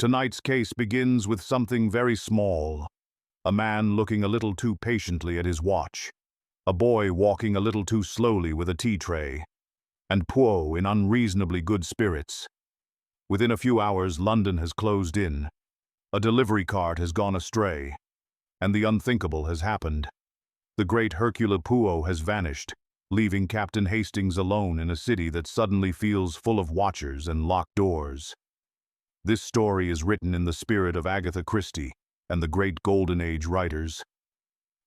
Tonight's case begins with something very small. A man looking a little too patiently at his watch. A boy walking a little too slowly with a tea tray. And Poirot in unreasonably good spirits. Within a few hours, London has closed in. A delivery cart has gone astray. And the unthinkable has happened. The great Hercule Poirot has vanished, leaving Captain Hastings alone in a city that suddenly feels full of watchers and locked doors. This story is written in the spirit of Agatha Christie and the great Golden Age writers.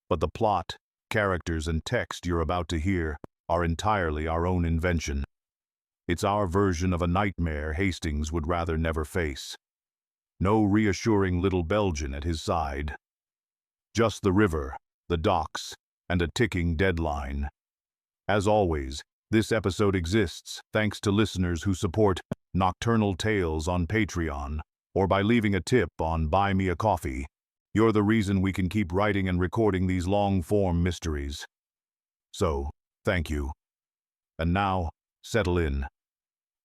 But the plot, characters, and text you're about to hear are entirely our own invention. It's our version of a nightmare Hastings would rather never face. No reassuring little Belgian at his side. Just the river, the docks, and a ticking deadline. As always, this episode exists thanks to listeners who support Nocturnal Tales on Patreon, or by leaving a tip on Buy Me a Coffee. You're the reason we can keep writing and recording these long-form mysteries. So, thank you. And now, settle in.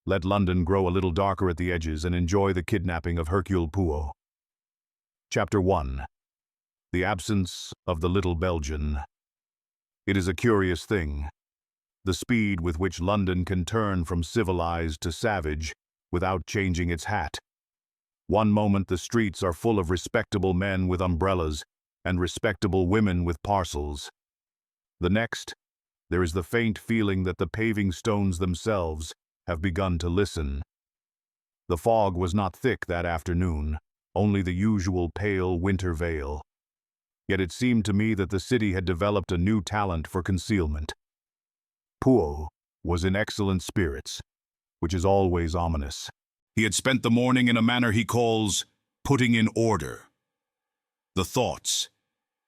Let London grow a little darker at the edges and enjoy the kidnapping of Hercule Poirot. Chapter 1. The absence of the little Belgian. It is a curious thing. The speed with which London can turn from civilized to savage without changing its hat. One moment the streets are full of respectable men with umbrellas and respectable women with parcels. The next, there is the faint feeling that the paving stones themselves have begun to listen. The fog was not thick that afternoon, only the usual pale winter veil. Yet it seemed to me that the city had developed a new talent for concealment. Poirot was in excellent spirits, which is always ominous. He had spent the morning in a manner he calls putting in order the thoughts,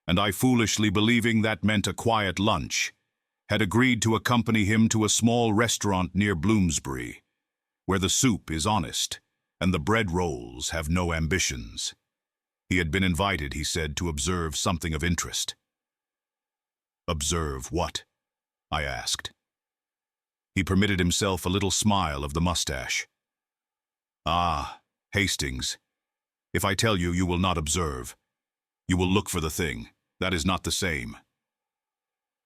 and I, foolishly believing that meant a quiet lunch, had agreed to accompany him to a small restaurant near Bloomsbury, where the soup is honest and the bread rolls have no ambitions. He had been invited, he said, to observe something of interest. Observe what? I asked. He permitted himself a little smile of the mustache. Ah, Hastings, if I tell you, you will not observe. You will look for the thing. That is not the same.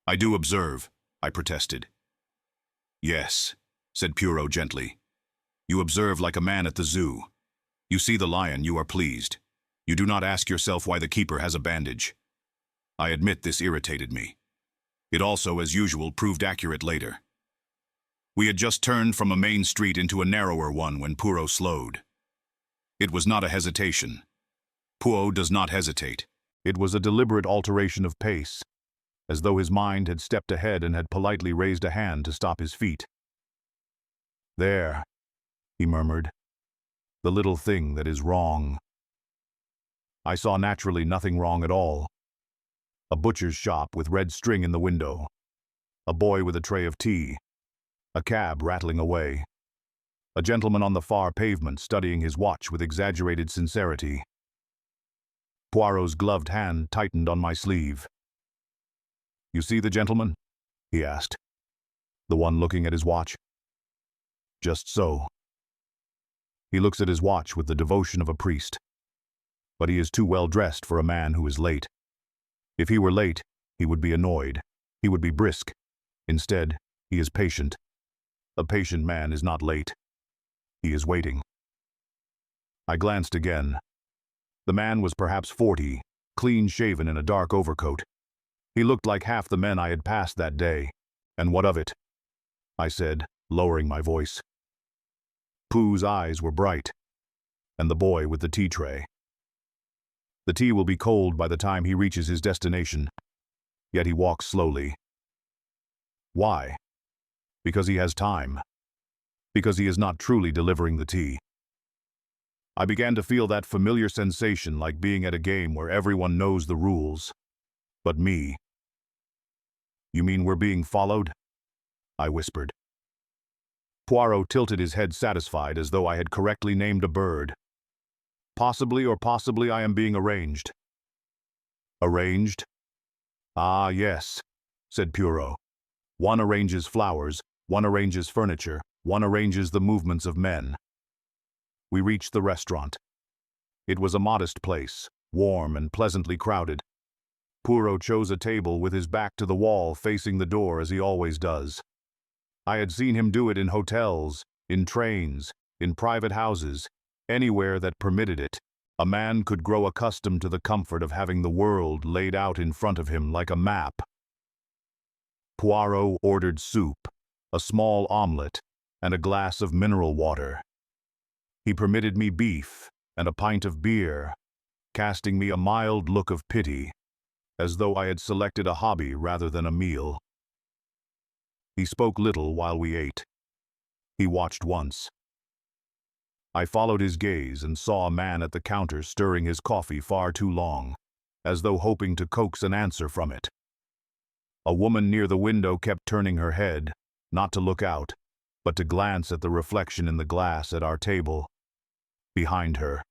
I do observe, I protested. Yes, said Poirot gently. You observe like a man at the zoo. You see the lion, you are pleased. You do not ask yourself why the keeper has a bandage. I admit this irritated me. It also, as usual, proved accurate later. We had just turned from a main street into a narrower one when Poirot slowed. It was not a hesitation. Poirot does not hesitate. It was a deliberate alteration of pace, as though his mind had stepped ahead and had politely raised a hand to stop his feet. There, he murmured, the little thing that is wrong. I saw naturally nothing wrong at all. A butcher's shop with red string in the window. A boy with a tray of tea. A cab rattling away. A gentleman on the far pavement studying his watch with exaggerated sincerity. Poirot's gloved hand tightened on my sleeve. You see the gentleman? He asked. The one looking at his watch? Just so. He looks at his watch with the devotion of a priest. But he is too well dressed for a man who is late. If he were late, he would be annoyed. He would be brisk. Instead, he is patient. A patient man is not late. He is waiting. I glanced again. The man was perhaps 40, clean-shaven in a dark overcoat. He looked like half the men I had passed that day. And what of it? I said, lowering my voice. Pooh's eyes were bright. And the boy with the tea tray. The tea will be cold by the time he reaches his destination. Yet he walks slowly. Why? Because he has time. Because he is not truly delivering the tea. I began to feel that familiar sensation like being at a game where everyone knows the rules. But me. You mean we're being followed? I whispered. Poirot tilted his head satisfied as though I had correctly named a bird. Possibly or possibly I am being arranged. Arranged? Ah, yes, said Poirot. One arranges flowers, one arranges furniture, one arranges the movements of men. We reached the restaurant. It was a modest place, warm and pleasantly crowded. Poirot chose a table with his back to the wall, facing the door as he always does. I had seen him do it in hotels, in trains, in private houses, anywhere that permitted it. A man could grow accustomed to the comfort of having the world laid out in front of him like a map. Poirot ordered soup, a small omelette, and a glass of mineral water. He permitted me beef and a pint of beer, casting me a mild look of pity, as though I had selected a hobby rather than a meal. He spoke little while we ate. He watched once. I followed his gaze and saw a man at the counter stirring his coffee far too long, as though hoping to coax an answer from it. A woman near the window kept turning her head, not to look out, but to glance at the reflection in the glass at our table, behind her.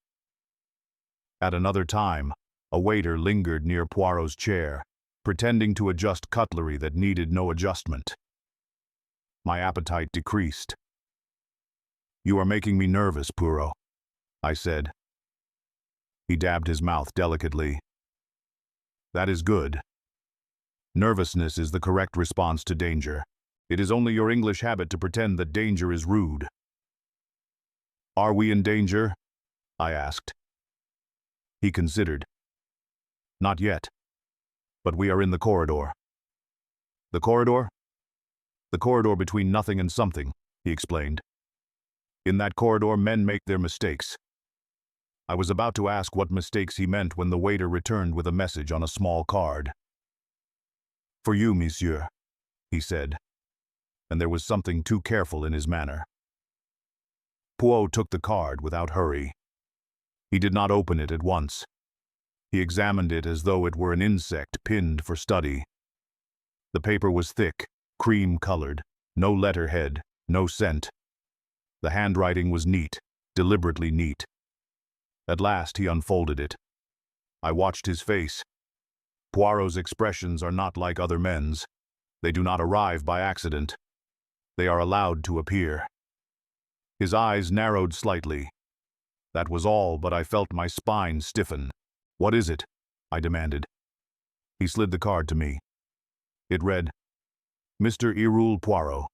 At another time, a waiter lingered near Poirot's chair, pretending to adjust cutlery that needed no adjustment. My appetite decreased. "You are making me nervous, Poirot," I said. He dabbed his mouth delicately. "That is good. Nervousness is the correct response to danger. It is only your English habit to pretend that danger is rude." "Are we in danger?" I asked. He considered. "Not yet. But we are in the corridor." "The corridor?" "The corridor between nothing and something," he explained. "In that corridor, men make their mistakes." I was about to ask what mistakes he meant when the waiter returned with a message on a small card. "For you, monsieur," he said, and there was something too careful in his manner. Poirot took the card without hurry. He did not open it at once. He examined it as though it were an insect pinned for study. The paper was thick, cream-colored, no letterhead, no scent. The handwriting was neat, deliberately neat. At last he unfolded it. I watched his face. Poirot's expressions are not like other men's. They do not arrive by accident. They are allowed to appear. His eyes narrowed slightly. That was all, but I felt my spine stiffen. "What is it?" I demanded. He slid the card to me. It read, "Mr. Hercule Poirot,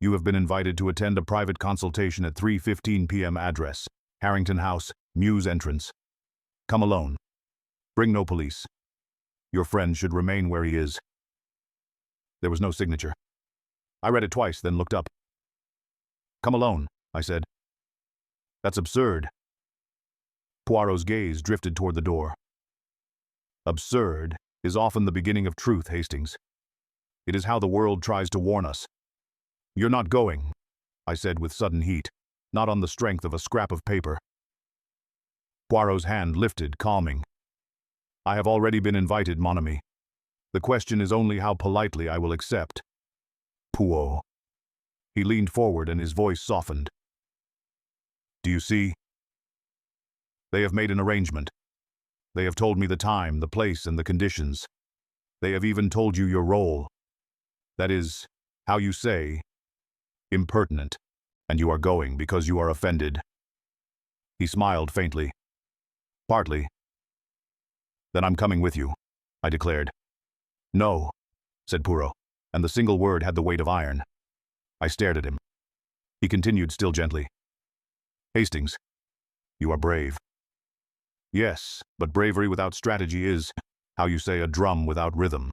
you have been invited to attend a private consultation at 3:15 p.m. Address, Harrington House, Mews Entrance. Come alone. Bring no police. Your friend should remain where he is." There was no signature. I read it twice, then looked up. "Come alone," I said. "That's absurd." Poirot's gaze drifted toward the door. "Absurd is often the beginning of truth, Hastings. It is how the world tries to warn us." "You're not going," I said with sudden heat, not on the strength of a scrap of paper. Poirot's hand lifted, calming. "I have already been invited, mon ami. The question is only how politely I will accept." "Poirot." He leaned forward and his voice softened. "Do you see? They have made an arrangement. They have told me the time, the place, and the conditions. They have even told you your role. That is, how you say, impertinent, and you are going because you are offended." He smiled faintly. "Partly." "Then I'm coming with you," I declared. "No," said Poirot, and the single word had the weight of iron. I stared at him. He continued still gently. "Hastings, you are brave." "Yes, but bravery without strategy is, how you say, a drum without rhythm.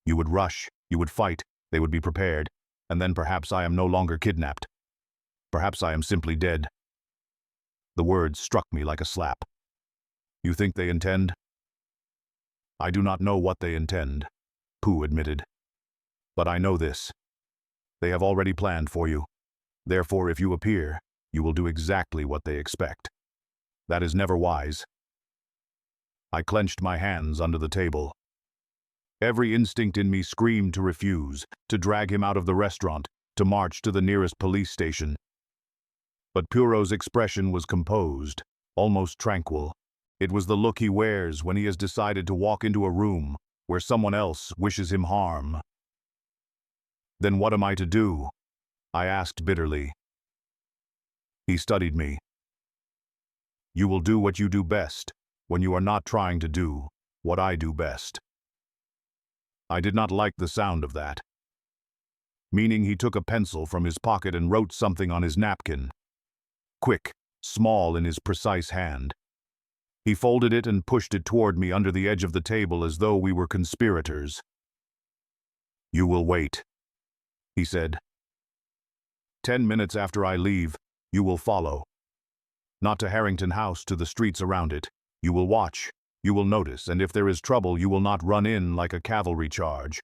You would rush, you would fight, they would be prepared, and then perhaps I am no longer kidnapped. Perhaps I am simply dead." The words struck me like a slap. "You think they intend?" "I do not know what they intend," Pooh admitted. "But I know this. They have already planned for you. Therefore, if you appear, you will do exactly what they expect. That is never wise." I clenched my hands under the table. Every instinct in me screamed to refuse, to drag him out of the restaurant, to march to the nearest police station. But Poirot's expression was composed, almost tranquil. It was the look he wears when he has decided to walk into a room where someone else wishes him harm. "Then what am I to do?" I asked bitterly. He studied me. You will do what you do best, when you are not trying to do what I do best. I did not like the sound of that. Meaning he took a pencil from his pocket and wrote something on his napkin. Quick, small in his precise hand. He folded it and pushed it toward me under the edge of the table as though we were conspirators. You will wait, he said. 10 minutes after I leave, you will follow. Not to Harrington House, to the streets around it. You will watch, you will notice, and if there is trouble, you will not run in like a cavalry charge.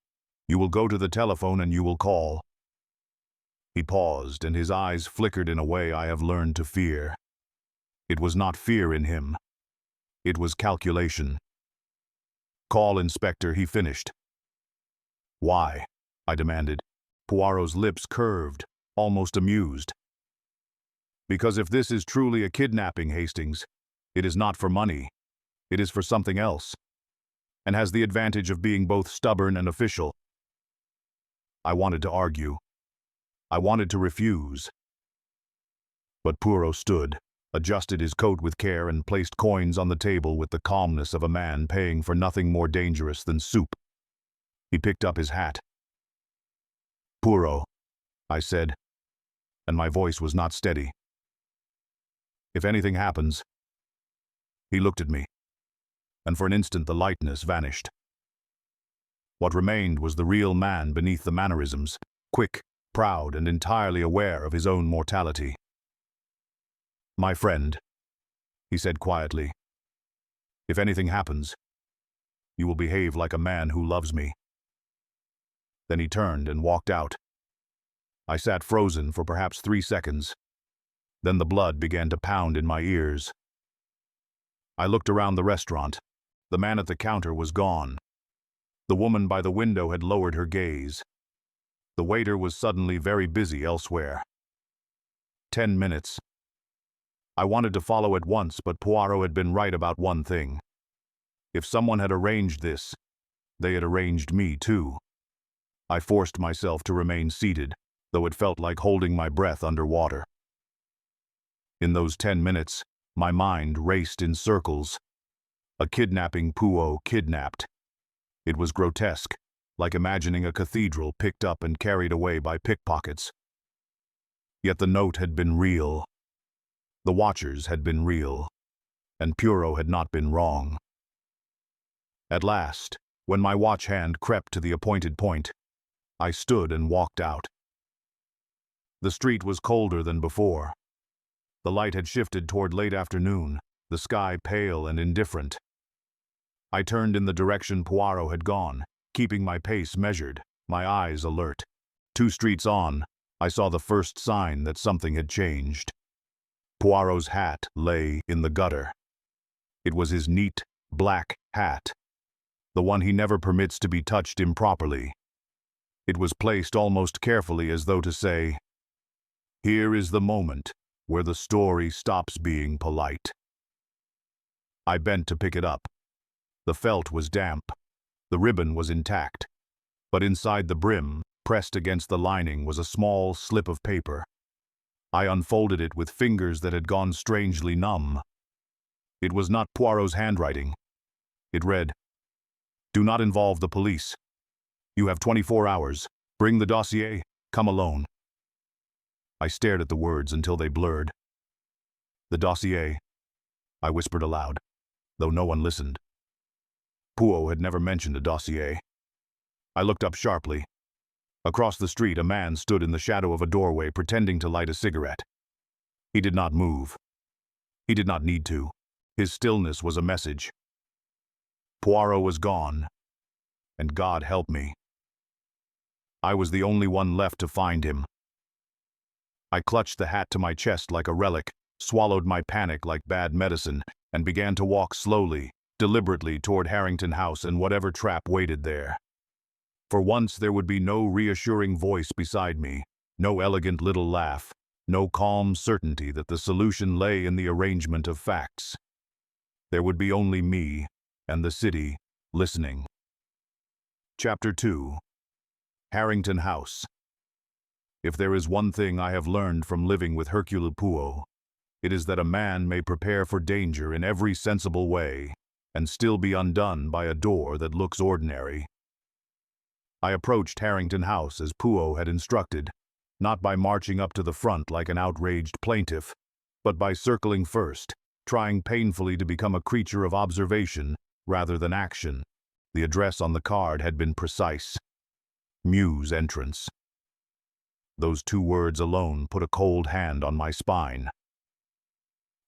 You will go to the telephone and you will call. He paused, and his eyes flickered in a way I have learned to fear. It was not fear in him. It was calculation. Call, Inspector, he finished. Why? I demanded. Poirot's lips curved, almost amused. Because if this is truly a kidnapping, Hastings, it is not for money. It is for something else, and has the advantage of being both stubborn and official. I wanted to argue. I wanted to refuse. But Poirot stood, adjusted his coat with care, and placed coins on the table with the calmness of a man paying for nothing more dangerous than soup. He picked up his hat. Poirot, I said, and my voice was not steady. If anything happens. He looked at me, and for an instant the lightness vanished. What remained was the real man beneath the mannerisms, quick, proud, and entirely aware of his own mortality. My friend, he said quietly, if anything happens, you will behave like a man who loves me. Then he turned and walked out. I sat frozen for perhaps 3 seconds. Then the blood began to pound in my ears. I looked around the restaurant. The man at the counter was gone. The woman by the window had lowered her gaze. The waiter was suddenly very busy elsewhere. 10 minutes. I wanted to follow at once, but Poirot had been right about one thing. If someone had arranged this, they had arranged me too. I forced myself to remain seated, though it felt like holding my breath underwater. In those 10 minutes, my mind raced in circles. A kidnapping Poirot kidnapped. It was grotesque, like imagining a cathedral picked up and carried away by pickpockets. Yet the note had been real. The watchers had been real, and Poirot had not been wrong. At last, when my watch hand crept to the appointed point, I stood and walked out. The street was colder than before. The light had shifted toward late afternoon, the sky pale and indifferent. I turned in the direction Poirot had gone, keeping my pace measured, my eyes alert. 2 streets on, I saw the first sign that something had changed. Poirot's hat lay in the gutter. It was his neat, black hat, the one he never permits to be touched improperly. It was placed almost carefully as though to say, "Here is the moment where the story stops being polite." I bent to pick it up. The felt was damp. The ribbon was intact. But inside the brim, pressed against the lining, was a small slip of paper. I unfolded it with fingers that had gone strangely numb. It was not Poirot's handwriting. It read, "Do not involve the police. You have 24 hours. Bring the dossier. Come alone." I stared at the words until they blurred. "The dossier," I whispered aloud, though no one listened. Poirot had never mentioned a dossier. I looked up sharply. Across the street, a man stood in the shadow of a doorway pretending to light a cigarette. He did not move. He did not need to. His stillness was a message. Poirot was gone, and God help me. I was the only one left to find him. I clutched the hat to my chest like a relic, swallowed my panic like bad medicine, and began to walk slowly, deliberately toward Harrington House and whatever trap waited there. For once there would be no reassuring voice beside me, no elegant little laugh, no calm certainty that the solution lay in the arrangement of facts. There would be only me and the city listening. Chapter 2. Harrington House. If there is one thing I have learned from living with Hercule Poirot, It is that a man may prepare for danger in every sensible way and still be undone by a door that looks ordinary. I approached Harrington House as Poirot had instructed, not by marching up to the front like an outraged plaintiff, but by circling first, trying painfully to become a creature of observation rather than action. The address on the card had been precise. Mews entrance. Those 2 words alone put a cold hand on my spine.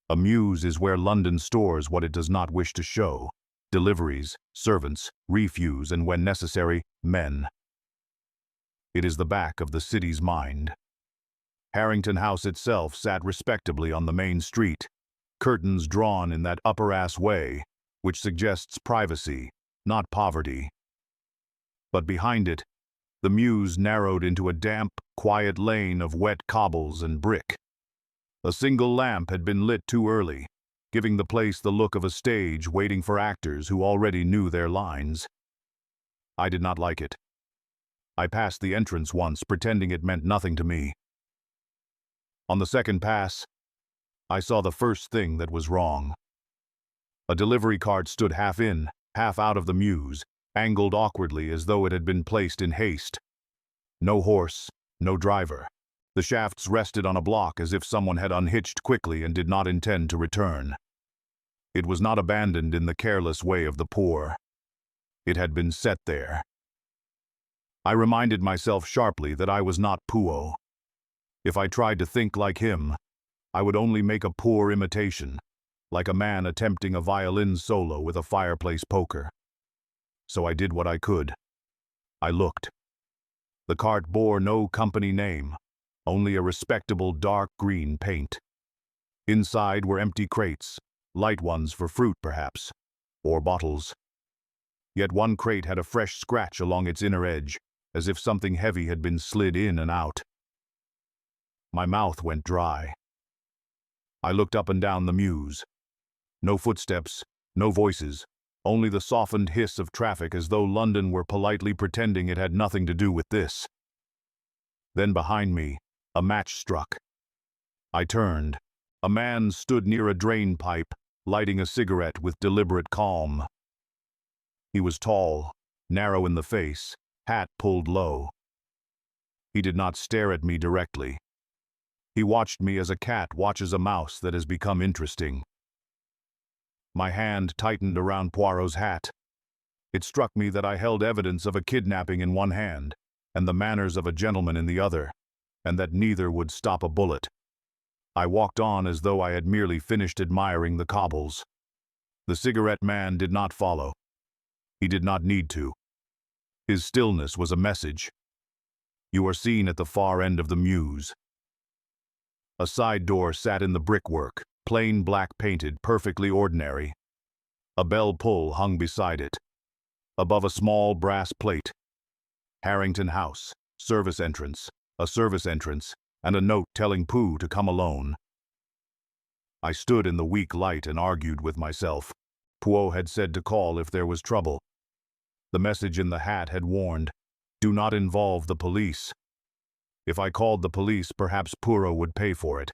A mews is where London stores what it does not wish to show: deliveries, servants, refuse, and when necessary, men. It is the back of the city's mind. Harrington House itself sat respectably on the main street, curtains drawn in that upper-ass way, which suggests privacy, not poverty. But behind it, the mews narrowed into a damp, quiet lane of wet cobbles and brick. A single lamp had been lit too early, giving the place the look of a stage waiting for actors who already knew their lines. I did not like it. I passed the entrance once, pretending it meant nothing to me. On the second pass, I saw the first thing that was wrong. A delivery cart stood half in, half out of the mews, angled awkwardly as though it had been placed in haste. No horse, no driver. The shafts rested on a block as if someone had unhitched quickly and did not intend to return. It was not abandoned in the careless way of the poor. It had been set there. I reminded myself sharply that I was not Poirot. If I tried to think like him, I would only make a poor imitation, like a man attempting a violin solo with a fireplace poker. So I did what I could. I looked. The cart bore no company name, only a respectable dark green paint. Inside were empty crates, light ones for fruit perhaps, or bottles. Yet one crate had a fresh scratch along its inner edge, as if something heavy had been slid in and out. My mouth went dry. I looked up and down the mews. No footsteps, no voices, only the softened hiss of traffic as though London were politely pretending it had nothing to do with this. Then behind me, a match struck. I turned. A man stood near a drain pipe, lighting a cigarette with deliberate calm. He was tall, narrow in the face, hat pulled low. He did not stare at me directly. He watched me as a cat watches a mouse that has become interesting. My hand tightened around Poirot's hat. It struck me that I held evidence of a kidnapping in one hand and the manners of a gentleman in the other, and that neither would stop a bullet. I walked on as though I had merely finished admiring the cobbles. The cigarette man did not follow. He did not need to. His stillness was a message. You are seen at the far end of the mews. A side door sat in the brickwork, plain black painted, perfectly ordinary. A bell pull hung beside it. Above a small brass plate, Harrington House, service entrance, a service entrance, and a note telling Pooh to come alone. I stood in the weak light and argued with myself. Poirot had said to call if there was trouble. The message in the hat had warned, do not involve the police. If I called the police, perhaps Poirot would pay for it.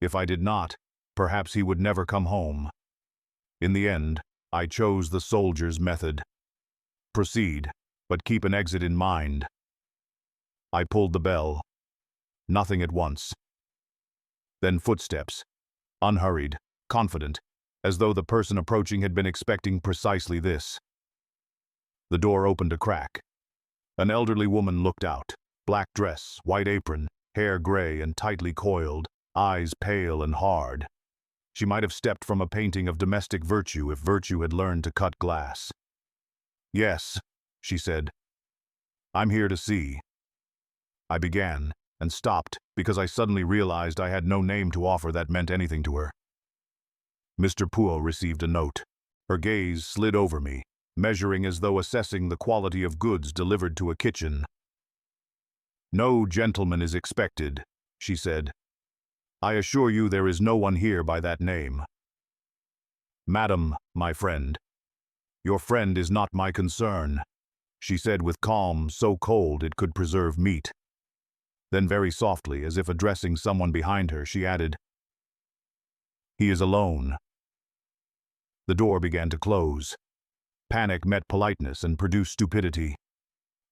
If I did not, perhaps he would never come home. In the end, I chose the soldier's method. Proceed, but keep an exit in mind. I pulled the bell. Nothing at once. Then footsteps, unhurried, confident, as though the person approaching had been expecting precisely this. The door opened a crack. An elderly woman looked out, black dress, white apron, hair gray and tightly coiled, eyes pale and hard. She might have stepped from a painting of domestic virtue if virtue had learned to cut glass. Yes, she said. I'm here to see. I began, and stopped because I suddenly realized I had no name to offer that meant anything to her. Mr. Poirot received a note. Her gaze slid over me, measuring as though assessing the quality of goods delivered to a kitchen. No gentleman is expected, she said. I assure you there is no one here by that name. Madam, my friend. Your friend is not my concern, she said with calm so cold it could preserve meat. Then very softly, as if addressing someone behind her, she added, He is alone. The door began to close. Panic met politeness and produced stupidity.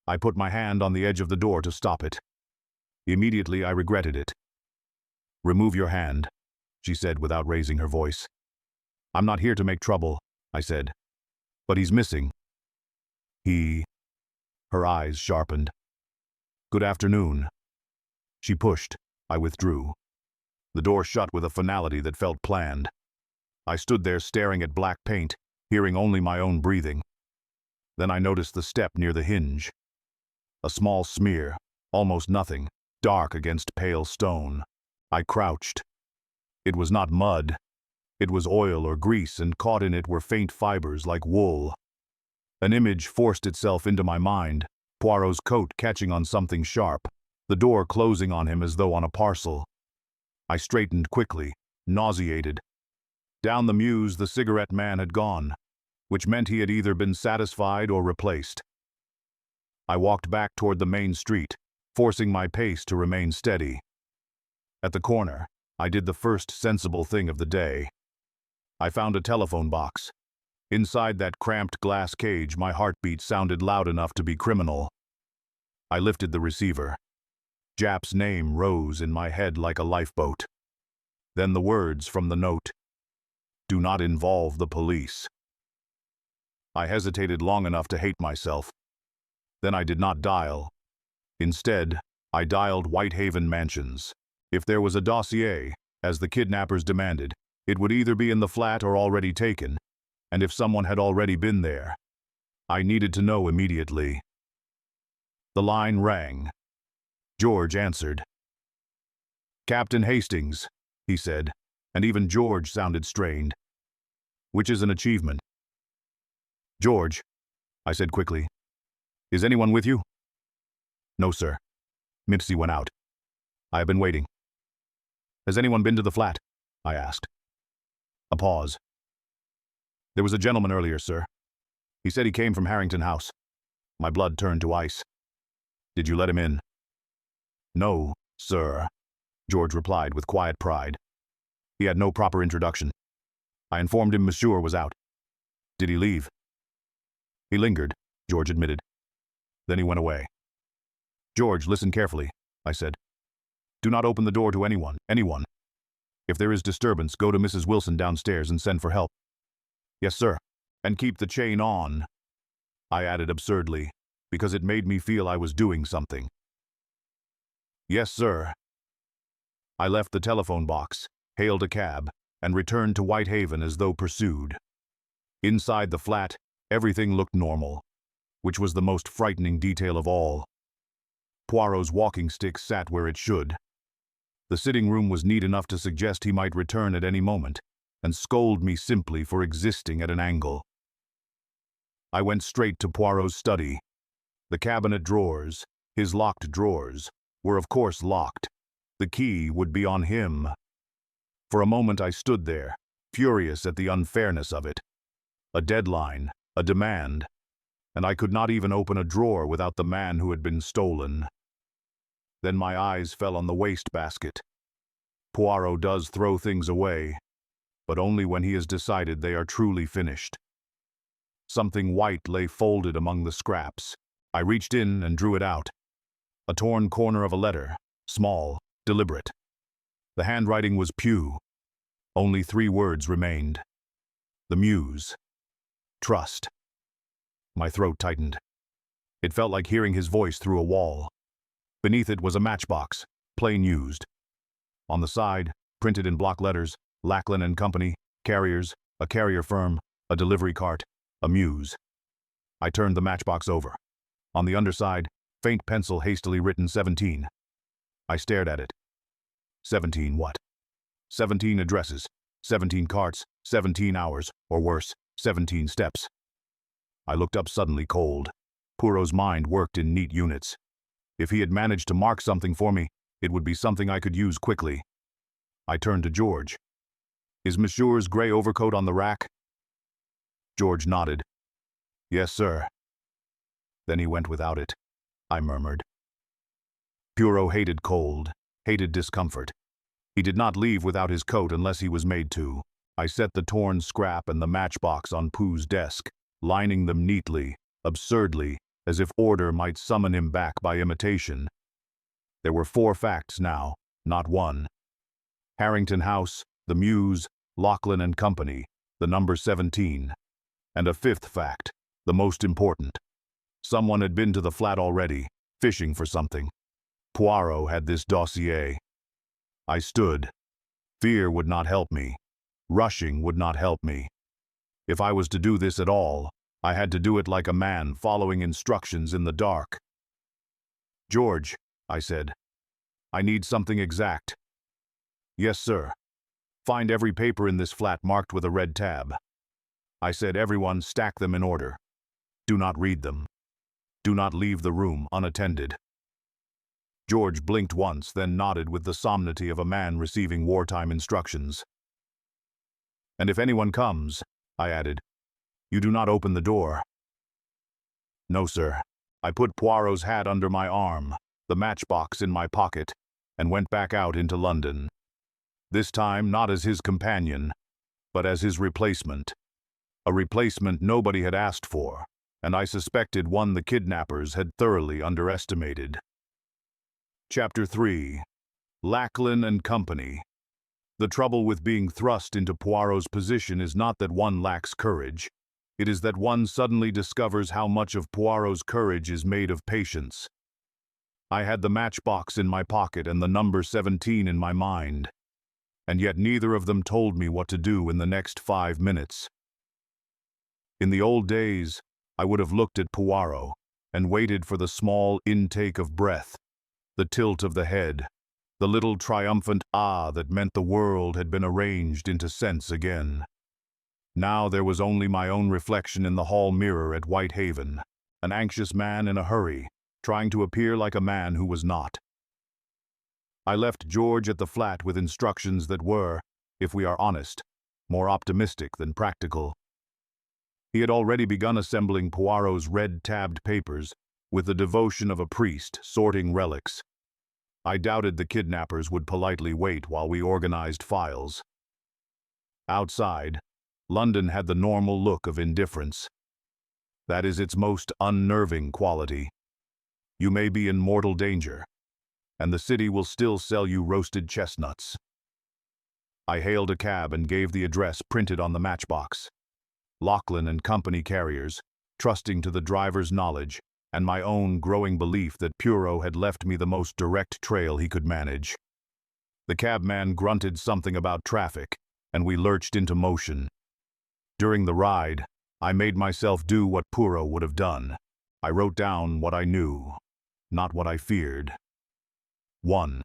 I put my hand on the edge of the door to stop it. Immediately I regretted it. "Remove your hand," she said without raising her voice. "I'm not here to make trouble," I said. "But he's missing." "He..." Her eyes sharpened. "Good afternoon." She pushed. I withdrew. The door shut with a finality that felt planned. I stood there staring at black paint, hearing only my own breathing. Then I noticed the step near the hinge. A small smear, almost nothing, dark against pale stone. I crouched. It was not mud. It was oil or grease, and caught in it were faint fibers like wool. An image forced itself into my mind, Poirot's coat catching on something sharp, the door closing on him as though on a parcel. I straightened quickly, nauseated. Down the mews the cigarette man had gone, which meant he had either been satisfied or replaced. I walked back toward the main street, forcing my pace to remain steady. At the corner, I did the first sensible thing of the day. I found a telephone box. Inside that cramped glass cage, my heartbeat sounded loud enough to be criminal. I lifted the receiver. Jap's name rose in my head like a lifeboat. Then the words from the note. "Do not involve the police." I hesitated long enough to hate myself. Then I did not dial. Instead, I dialed Whitehaven Mansions. If there was a dossier, as the kidnappers demanded, it would either be in the flat or already taken, and if someone had already been there, I needed to know immediately. The line rang. George answered. "Captain Hastings," he said, and even George sounded strained. "Which is an achievement." "George," I said quickly, "is anyone with you?" "No, sir." Mipsy went out. "I have been waiting." "Has anyone been to the flat?" I asked. A pause. "There was a gentleman earlier, sir. He said he came from Harrington House." My blood turned to ice. "Did you let him in?" "No, sir," George replied with quiet pride. "He had no proper introduction. I informed him Monsieur was out." "Did he leave?" "He lingered," George admitted. "Then he went away." "George, listen carefully," I said. "Do not open the door to anyone. If there is disturbance, go to Mrs. Wilson downstairs and send for help." "Yes, sir. And keep the chain on," I added absurdly, because it made me feel I was doing something. "Yes, sir." I left the telephone box, hailed a cab, and returned to Whitehaven as though pursued. Inside the flat, everything looked normal, which was the most frightening detail of all. Poirot's walking stick sat where it should. The sitting room was neat enough to suggest he might return at any moment, and scold me simply for existing at an angle. I went straight to Poirot's study. The cabinet drawers, his locked drawers, were of course locked. The key would be on him. For a moment I stood there, furious at the unfairness of it. A deadline, a demand, and I could not even open a drawer without the man who had been stolen. Then my eyes fell on the wastebasket. Poirot does throw things away, but only when he has decided they are truly finished. Something white lay folded among the scraps. I reached in and drew it out. A torn corner of a letter, small, deliberate. The handwriting was Pew. Only 3 words remained. The Muse. Trust. My throat tightened. It felt like hearing his voice through a wall. Beneath it was a matchbox, plain used. On the side, printed in block letters, Lachlan and Company, carriers, a carrier firm, a delivery cart, a Muse. I turned the matchbox over. On the underside, faint pencil hastily written 17. I stared at it. 17 what? 17 addresses, 17 carts, 17 hours, or worse, 17 steps. I looked up suddenly cold. Poirot's mind worked in neat units. If he had managed to mark something for me, it would be something I could use quickly. I turned to George. "Is Monsieur's gray overcoat on the rack?" George nodded. "Yes, sir." "Then he went without it," I murmured. Poirot hated cold, hated discomfort. He did not leave without his coat unless he was made to. I set the torn scrap and the matchbox on Pooh's desk, lining them neatly, absurdly, as if order might summon him back by imitation. There were 4 facts now, not 1. Harrington House, the Mews, Lachlan and Company, the number 17. And a 5th fact, the most important. Someone had been to the flat already, fishing for something. Poirot had this dossier. I stood. Fear would not help me. Rushing would not help me. If I was to do this at all, I had to do it like a man following instructions in the dark. "George," I said, "I need something exact." "Yes, sir." "Find every paper in this flat marked with a red tab." I said, "Everyone stack them in order. Do not read them. Do not leave the room unattended." George blinked once, then nodded with the solemnity of a man receiving wartime instructions. "And if anyone comes," I added, "you do not open the door." "No, sir." I put Poirot's hat under my arm, the matchbox in my pocket, and went back out into London. This time not as his companion, but as his replacement. A replacement nobody had asked for, and I suspected one the kidnappers had thoroughly underestimated. Chapter 3. Lachlan and Company. The trouble with being thrust into Poirot's position is not that one lacks courage. It is that one suddenly discovers how much of Poirot's courage is made of patience. I had the matchbox in my pocket and the number 17 in my mind, and yet neither of them told me what to do in the next 5 minutes. In the old days, I would have looked at Poirot and waited for the small intake of breath, the tilt of the head, the little triumphant ah that meant the world had been arranged into sense again. Now there was only my own reflection in the hall mirror at Whitehaven, an anxious man in a hurry, trying to appear like a man who was not. I left George at the flat with instructions that were, if we are honest, more optimistic than practical. He had already begun assembling Poirot's red-tabbed papers with the devotion of a priest sorting relics. I doubted the kidnappers would politely wait while we organized files. Outside, London had the normal look of indifference. That is its most unnerving quality. You may be in mortal danger, and the city will still sell you roasted chestnuts. I hailed a cab and gave the address printed on the matchbox. Lachlan and Company carriers, trusting to the driver's knowledge and my own growing belief that Poirot had left me the most direct trail he could manage. The cabman grunted something about traffic, and we lurched into motion. During the ride, I made myself do what Poirot would have done. I wrote down what I knew, not what I feared. 1.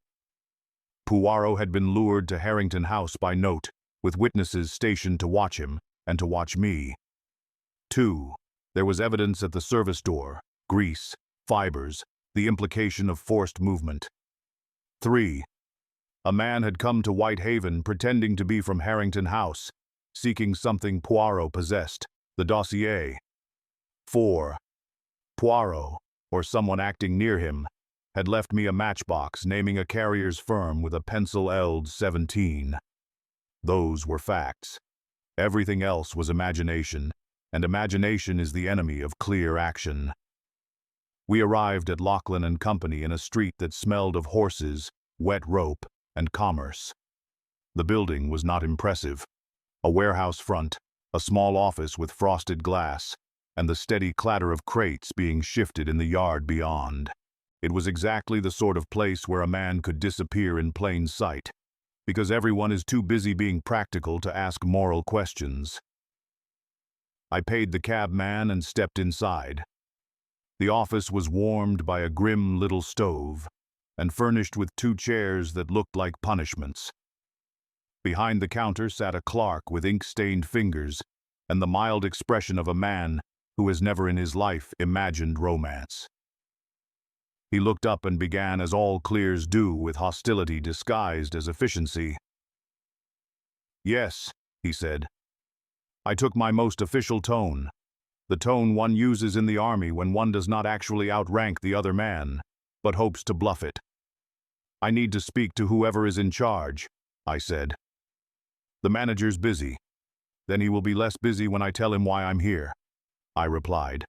Poirot had been lured to Harrington House by note, with witnesses stationed to watch him and to watch me. 2. There was evidence at the service door, grease, fibers, the implication of forced movement. 3. A man had come to Whitehaven pretending to be from Harrington House, seeking something Poirot possessed, the dossier. 4. Poirot, or someone acting near him, had left me a matchbox naming a carrier's firm with a pencil-elled 17. Those were facts. Everything else was imagination, and imagination is the enemy of clear action. We arrived at Lachlan and Company in a street that smelled of horses, wet rope, and commerce. The building was not impressive. A warehouse front, a small office with frosted glass, and the steady clatter of crates being shifted in the yard beyond. It was exactly the sort of place where a man could disappear in plain sight, because everyone is too busy being practical to ask moral questions. I paid the cabman and stepped inside. The office was warmed by a grim little stove, and furnished with 2 chairs that looked like punishments. Behind the counter sat a clerk with ink-stained fingers and the mild expression of a man who has never in his life imagined romance. He looked up and began as all clears do, with hostility disguised as efficiency. "Yes," he said. I took my most official tone, the tone one uses in the army when one does not actually outrank the other man, but hopes to bluff it. "I need to speak to whoever is in charge. I said. The manager's busy. Then he will be less busy when I tell him why I'm here, I replied.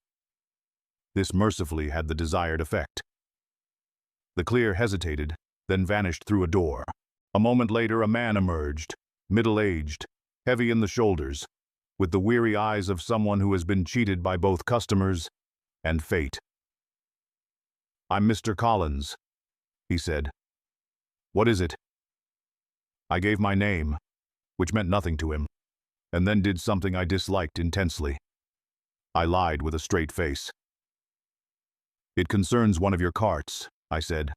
This mercifully had the desired effect. The clear hesitated, then vanished through a door. A moment later, a man emerged, middle-aged, heavy in the shoulders, with the weary eyes of someone who has been cheated by both customers and fate. I'm Mr. Collins, he said. What is it? I gave my name, which meant nothing to him, and then did something I disliked intensely. I lied with a straight face. It concerns one of your carts, I said.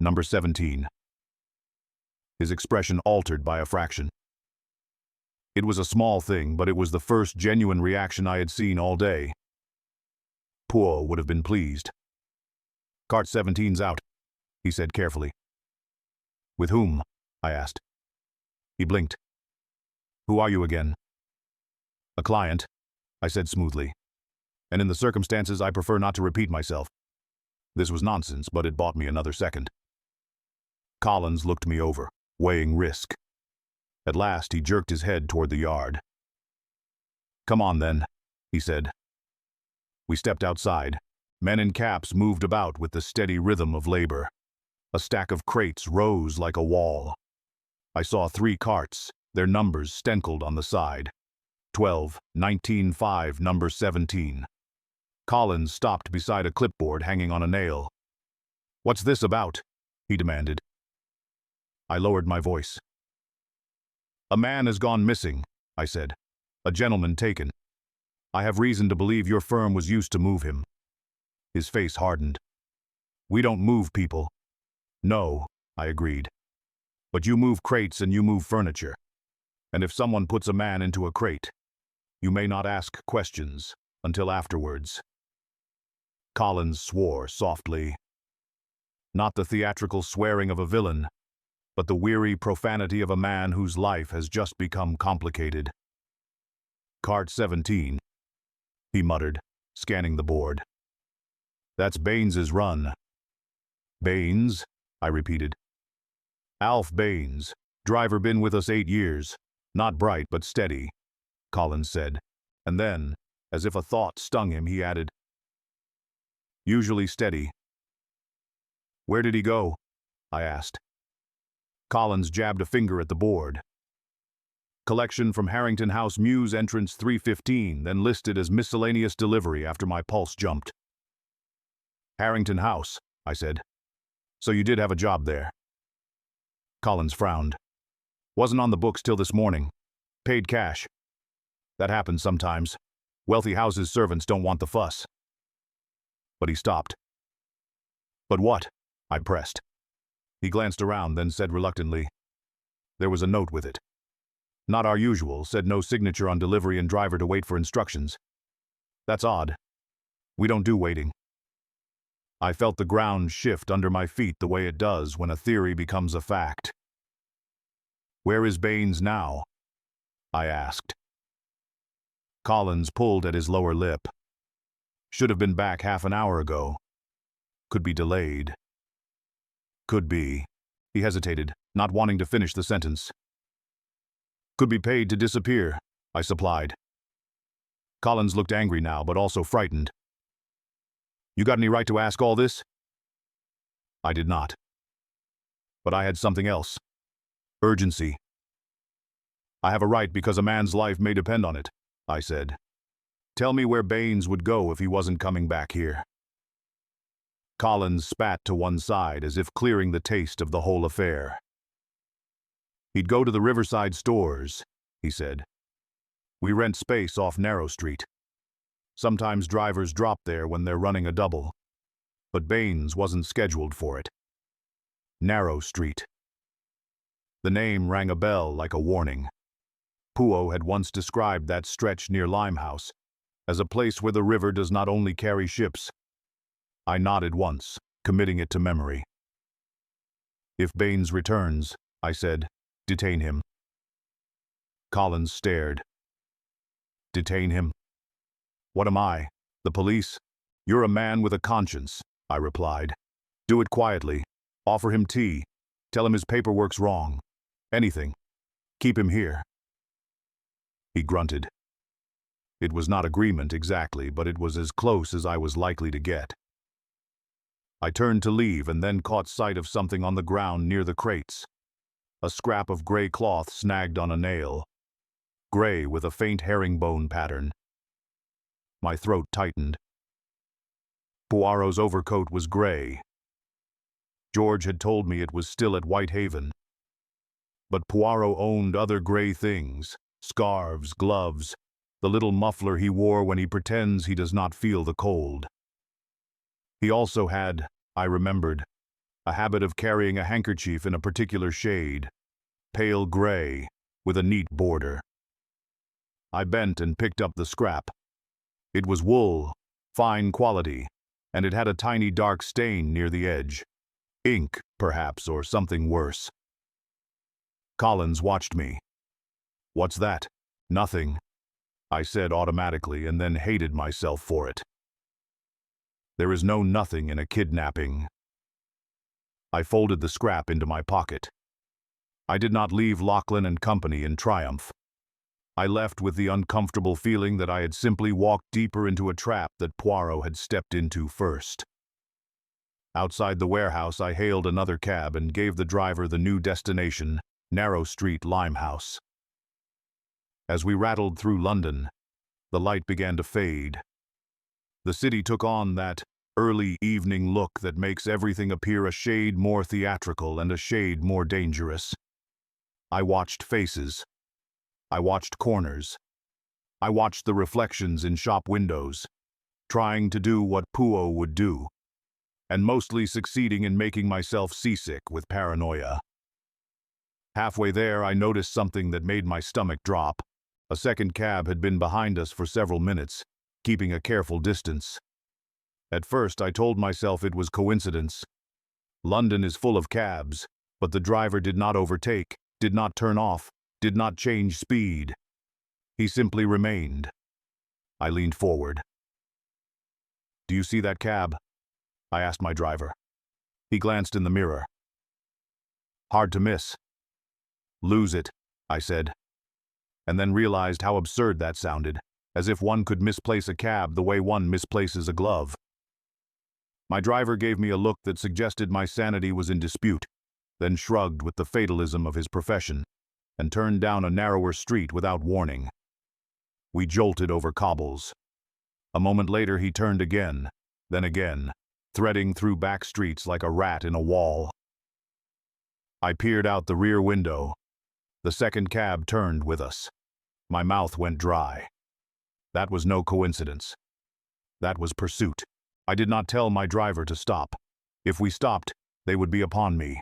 Number 17. His expression altered by a fraction. It was a small thing, but it was the first genuine reaction I had seen all day. Poirot would have been pleased. Cart 17's out, he said carefully. With whom? I asked. He blinked. Who are you again? A client, I said smoothly. And in the circumstances, I prefer not to repeat myself. This was nonsense, but it bought me another second. Collins looked me over, weighing risk. At last, he jerked his head toward the yard. Come on, then, he said. We stepped outside. Men in caps moved about with the steady rhythm of labor. A stack of crates rose like a wall. I saw 3 carts, their numbers stenciled on the side. 12, 19, 5, number 17. Collins stopped beside a clipboard hanging on a nail. What's this about? He demanded. I lowered my voice. A man has gone missing, I said. A gentleman taken. I have reason to believe your firm was used to move him. His face hardened. We don't move people. No, I agreed. But you move crates and you move furniture. And if someone puts a man into a crate, you may not ask questions until afterwards. Collins swore softly. Not the theatrical swearing of a villain, but the weary profanity of a man whose life has just become complicated. Cart 17, he muttered, scanning the board. That's Baines's run. Baines? I repeated. Alf Baines, driver been with us 8 years. Not bright, but steady, Collins said. And then, as if a thought stung him, he added, usually steady. Where did he go? I asked. Collins jabbed a finger at the board. Collection from Harrington House Mews, entrance 315, then listed as miscellaneous delivery after my pulse jumped. Harrington House, I said. So you did have a job there. Collins frowned. Wasn't on the books till this morning. Paid cash. That happens sometimes. Wealthy houses' servants don't want the fuss. But he stopped. But what? I pressed. He glanced around, then said reluctantly, there was a note with it. Not our usual, said no signature on delivery and driver to wait for instructions. That's odd. We don't do waiting. I felt the ground shift under my feet the way it does when a theory becomes a fact. Where is Baines now? I asked. Collins pulled at his lower lip. Should have been back half an hour ago. Could be delayed. Could be. He hesitated, not wanting to finish the sentence. Could be paid to disappear, I supplied. Collins looked angry now, but also frightened. You got any right to ask all this? I did not. But I had something else. Urgency. I have a right because a man's life may depend on it, I said. Tell me where Baines would go if he wasn't coming back here. Collins spat to one side as if clearing the taste of the whole affair. He'd go to the Riverside stores, he said. We rent space off Narrow Street. Sometimes drivers drop there when they're running a double. But Baines wasn't scheduled for it. Narrow Street. The name rang a bell like a warning. Poirot had once described that stretch near Limehouse as a place where the river does not only carry ships. I nodded once, committing it to memory. If Baines returns, I said, detain him. Collins stared. Detain him? What am I? The police? You're a man with a conscience, I replied. Do it quietly. Offer him tea. Tell him his paperwork's wrong. Anything. Keep him here. He grunted. It was not agreement exactly, but it was as close as I was likely to get. I turned to leave and then caught sight of something on the ground near the crates. A scrap of gray cloth snagged on a nail. Gray with a faint herringbone pattern. My throat tightened. Poirot's overcoat was gray. George had told me it was still at Whitehaven. But Poirot owned other gray things, scarves, gloves, the little muffler he wore when he pretends he does not feel the cold. He also had, I remembered, a habit of carrying a handkerchief in a particular shade, pale gray, with a neat border. I bent and picked up the scrap. It was wool, fine quality, and it had a tiny dark stain near the edge. Ink, perhaps, or something worse. Collins watched me. "What's that?" "Nothing," I said automatically, and then hated myself for it. There is no nothing in a kidnapping. I folded the scrap into my pocket. I did not leave Lachlan and Company in triumph. I left with the uncomfortable feeling that I had simply walked deeper into a trap that Poirot had stepped into first. Outside the warehouse, I hailed another cab and gave the driver the new destination, Narrow Street, Limehouse. As we rattled through London, the light began to fade. The city took on that early evening look that makes everything appear a shade more theatrical and a shade more dangerous. I watched faces. I watched corners. I watched the reflections in shop windows, trying to do what Poirot would do, and mostly succeeding in making myself seasick with paranoia. Halfway there, I noticed something that made my stomach drop. A second cab had been behind us for several minutes, keeping a careful distance. At first, I told myself it was coincidence. London is full of cabs, but the driver did not overtake, did not turn off, did not change speed. He simply remained. I leaned forward. "Do you see that cab?" I asked my driver. He glanced in the mirror. "Hard to miss." "Lose it," I said, and then realized how absurd that sounded, as if one could misplace a cab the way one misplaces a glove. My driver gave me a look that suggested my sanity was in dispute, then shrugged with the fatalism of his profession, and turned down a narrower street without warning. We jolted over cobbles. A moment later he turned again, then again, threading through back streets like a rat in a wall. I peered out the rear window. The second cab turned with us. My mouth went dry. That was no coincidence. That was pursuit. I did not tell my driver to stop. If we stopped, they would be upon me.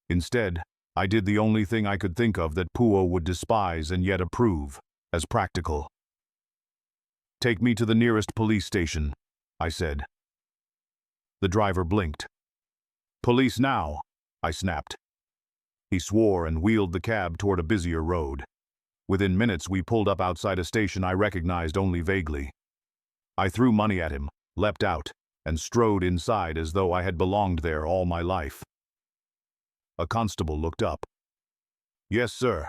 Instead, I did the only thing I could think of that Poirot would despise and yet approve, as practical. "Take me to the nearest police station," I said. The driver blinked. "Police now," I snapped. He swore and wheeled the cab toward a busier road. Within minutes, we pulled up outside a station I recognized only vaguely. I threw money at him, leapt out, and strode inside as though I had belonged there all my life. A constable looked up. "Yes, sir."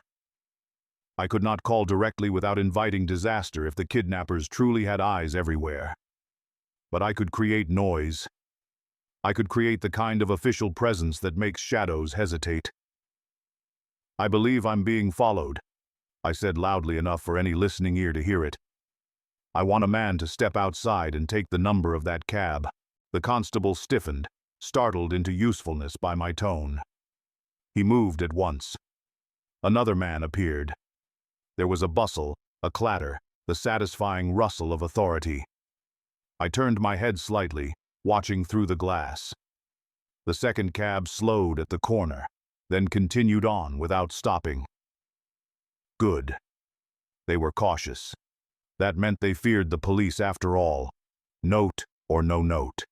I could not call directly without inviting disaster if the kidnappers truly had eyes everywhere. But I could create noise. I could create the kind of official presence that makes shadows hesitate. "I believe I'm being followed," I said loudly enough for any listening ear to hear it. "I want a man to step outside and take the number of that cab." The constable stiffened, startled into usefulness by my tone. He moved at once. Another man appeared. There was a bustle, a clatter, the satisfying rustle of authority. I turned my head slightly, watching through the glass. The second cab slowed at the corner, then continued on without stopping. Good. They were cautious. That meant they feared the police after all, note or no note.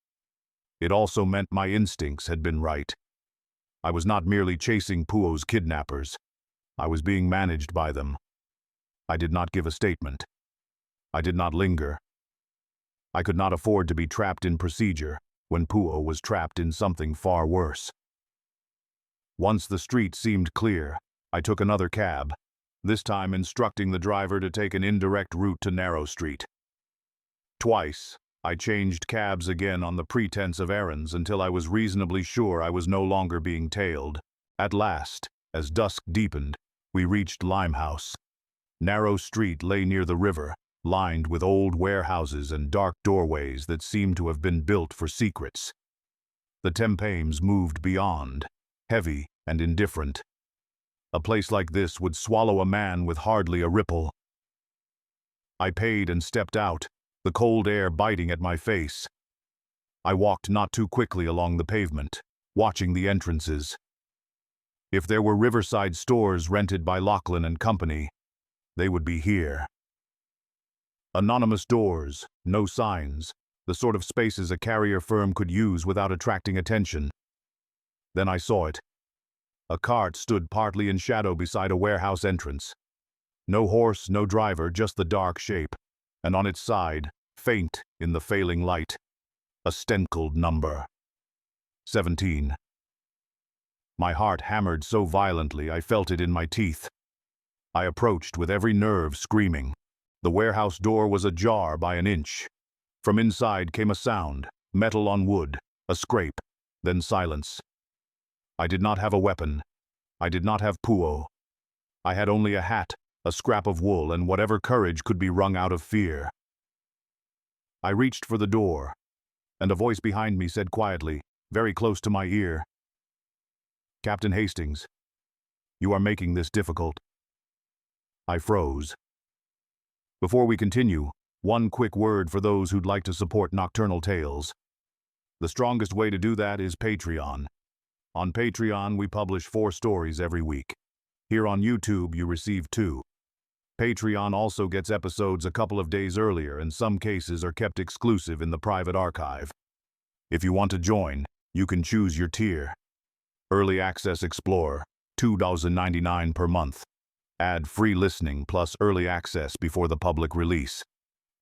It also meant my instincts had been right. I was not merely chasing Poirot's kidnappers. I was being managed by them. I did not give a statement. I did not linger. I could not afford to be trapped in procedure when Poirot was trapped in something far worse. Once the street seemed clear, I took another cab, this time instructing the driver to take an indirect route to Narrow Street. Twice, I changed cabs again on the pretense of errands until I was reasonably sure I was no longer being tailed. At last, as dusk deepened, we reached Limehouse. Narrow Street lay near the river, lined with old warehouses and dark doorways that seemed to have been built for secrets. The Thames moved beyond, heavy and indifferent. A place like this would swallow a man with hardly a ripple. I paid and stepped out, the cold air biting at my face. I walked not too quickly along the pavement, watching the entrances. If there were riverside stores rented by Lachlan and Company, they would be here. Anonymous doors, no signs, the sort of spaces a carrier firm could use without attracting attention. Then I saw it. A cart stood partly in shadow beside a warehouse entrance. No horse, no driver, just the dark shape, and on its side, faint in the failing light, a stenciled number. 17. My heart hammered so violently I felt it in my teeth. I approached with every nerve screaming. The warehouse door was ajar by an inch. From inside came a sound, metal on wood, a scrape, then silence. I did not have a weapon. I did not have puo. I had only a hat, a scrap of wool, and whatever courage could be wrung out of fear. I reached for the door, and a voice behind me said quietly, very close to my ear, "Captain Hastings, you are making this difficult." I froze. Before we continue, one quick word for those who'd like to support Nocturnal Tales. The strongest way to do that is Patreon. On Patreon, we publish 4 stories every week. Here on YouTube, you receive 2. Patreon also gets episodes a couple of days earlier, and some cases are kept exclusive in the private archive. If you want to join, you can choose your tier. Early Access Explorer, $2.99 per month. Ad-free listening plus early access before the public release.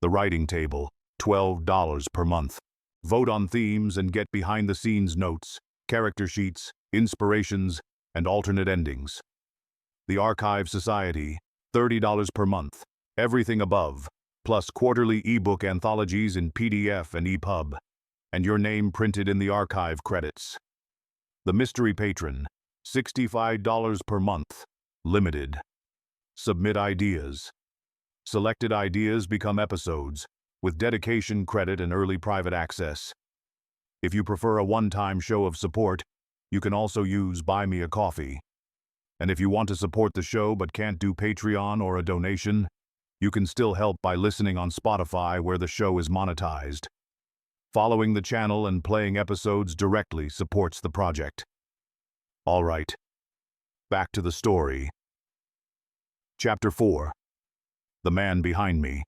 The Writing Table, $12 per month. Vote on themes and get behind-the-scenes notes, character sheets, inspirations, and alternate endings. The Archive Society, $30 per month. Everything above, plus quarterly ebook anthologies in PDF and EPUB, and your name printed in the archive credits. The Mystery Patron, $65 per month. Limited. Submit ideas. Selected ideas become episodes, with dedication credit and early private access. If you prefer a one-time show of support, you can also use Buy Me a Coffee. And if you want to support the show but can't do Patreon or a donation, you can still help by listening on Spotify, where the show is monetized. Following the channel and playing episodes directly supports the project. All right, back to the story. Chapter 4. The Man Behind Me.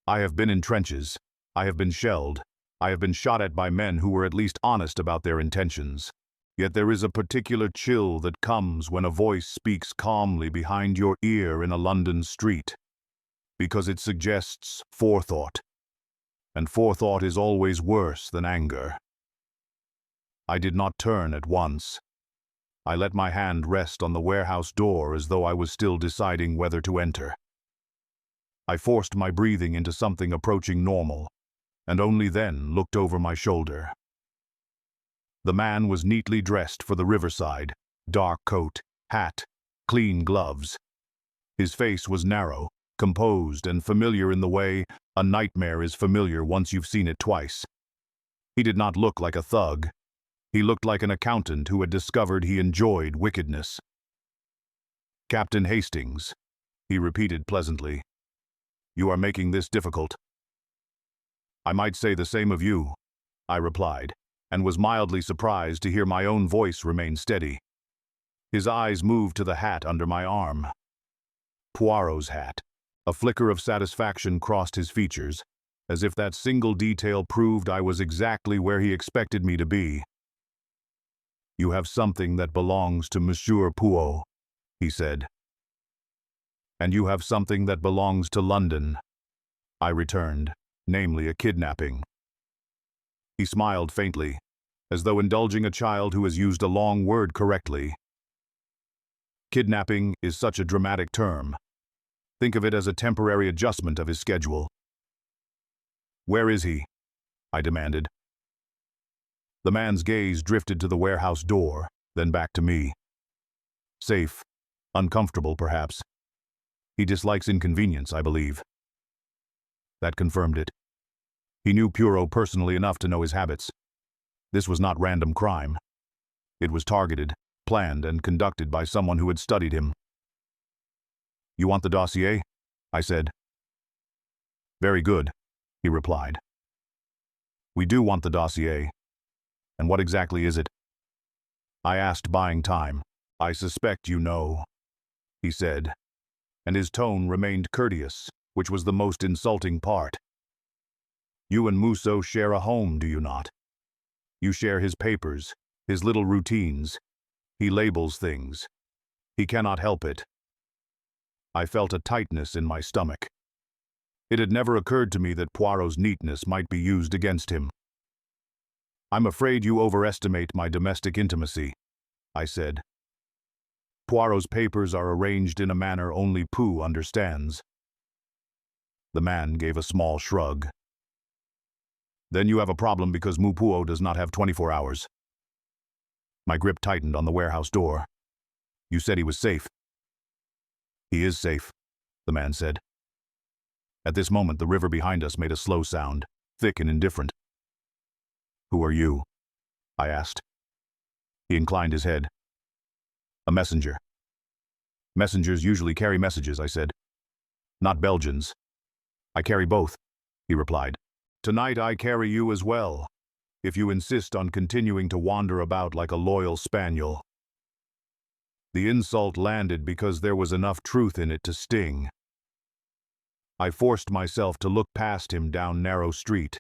I have been in trenches. I have been shelled. I have been shot at by men who were at least honest about their intentions. Yet there is a particular chill that comes when a voice speaks calmly behind your ear in a London street, because it suggests forethought, and forethought is always worse than anger. I did not turn at once. I let my hand rest on the warehouse door as though I was still deciding whether to enter. I forced my breathing into something approaching normal, and only then looked over my shoulder. The man was neatly dressed for the riverside, dark coat, hat, clean gloves. His face was narrow, composed, and familiar in the way a nightmare is familiar once you've seen it twice. He did not look like a thug. He looked like an accountant who had discovered he enjoyed wickedness. "Captain Hastings," he repeated pleasantly. "You are making this difficult." "I might say the same of you," I replied, and was mildly surprised to hear my own voice remain steady. His eyes moved to the hat under my arm. Poirot's hat. A flicker of satisfaction crossed his features, as if that single detail proved I was exactly where he expected me to be. "You have something that belongs to Monsieur Poirot," he said. "And you have something that belongs to London," I returned, namely a kidnapping. He smiled faintly, as though indulging a child who has used a long word correctly. Kidnapping is such a dramatic term. Think of it as a temporary adjustment of his schedule. Where is he? I demanded. The man's gaze drifted to the warehouse door, then back to me. Safe. Uncomfortable, perhaps. He dislikes inconvenience, I believe. That confirmed it. He knew Poirot personally enough to know his habits. This was not random crime. It was targeted, planned, and conducted by someone who had studied him. You want the dossier? I said. Very good, he replied. We do want the dossier. And what exactly is it? I asked, buying time. I suspect you know, he said, and his tone remained courteous, which was the most insulting part. You and Musso share a home, do you not? You share his papers, his little routines. He labels things. He cannot help it. I felt a tightness in my stomach. It had never occurred to me that Poirot's neatness might be used against him. I'm afraid you overestimate my domestic intimacy, I said. Poirot's papers are arranged in a manner only Pooh understands. The man gave a small shrug. Then you have a problem because Poirot does not have 24 hours. My grip tightened on the warehouse door. You said he was safe. He is safe, the man said. At this moment, the river behind us made a slow sound, thick and indifferent. Who are you? I asked. He inclined his head. A messenger. Messengers usually carry messages, I said. Not Belgians. I carry both, he replied. Tonight I carry you as well, if you insist on continuing to wander about like a loyal spaniel. The insult landed because there was enough truth in it to sting. I forced myself to look past him down narrow street.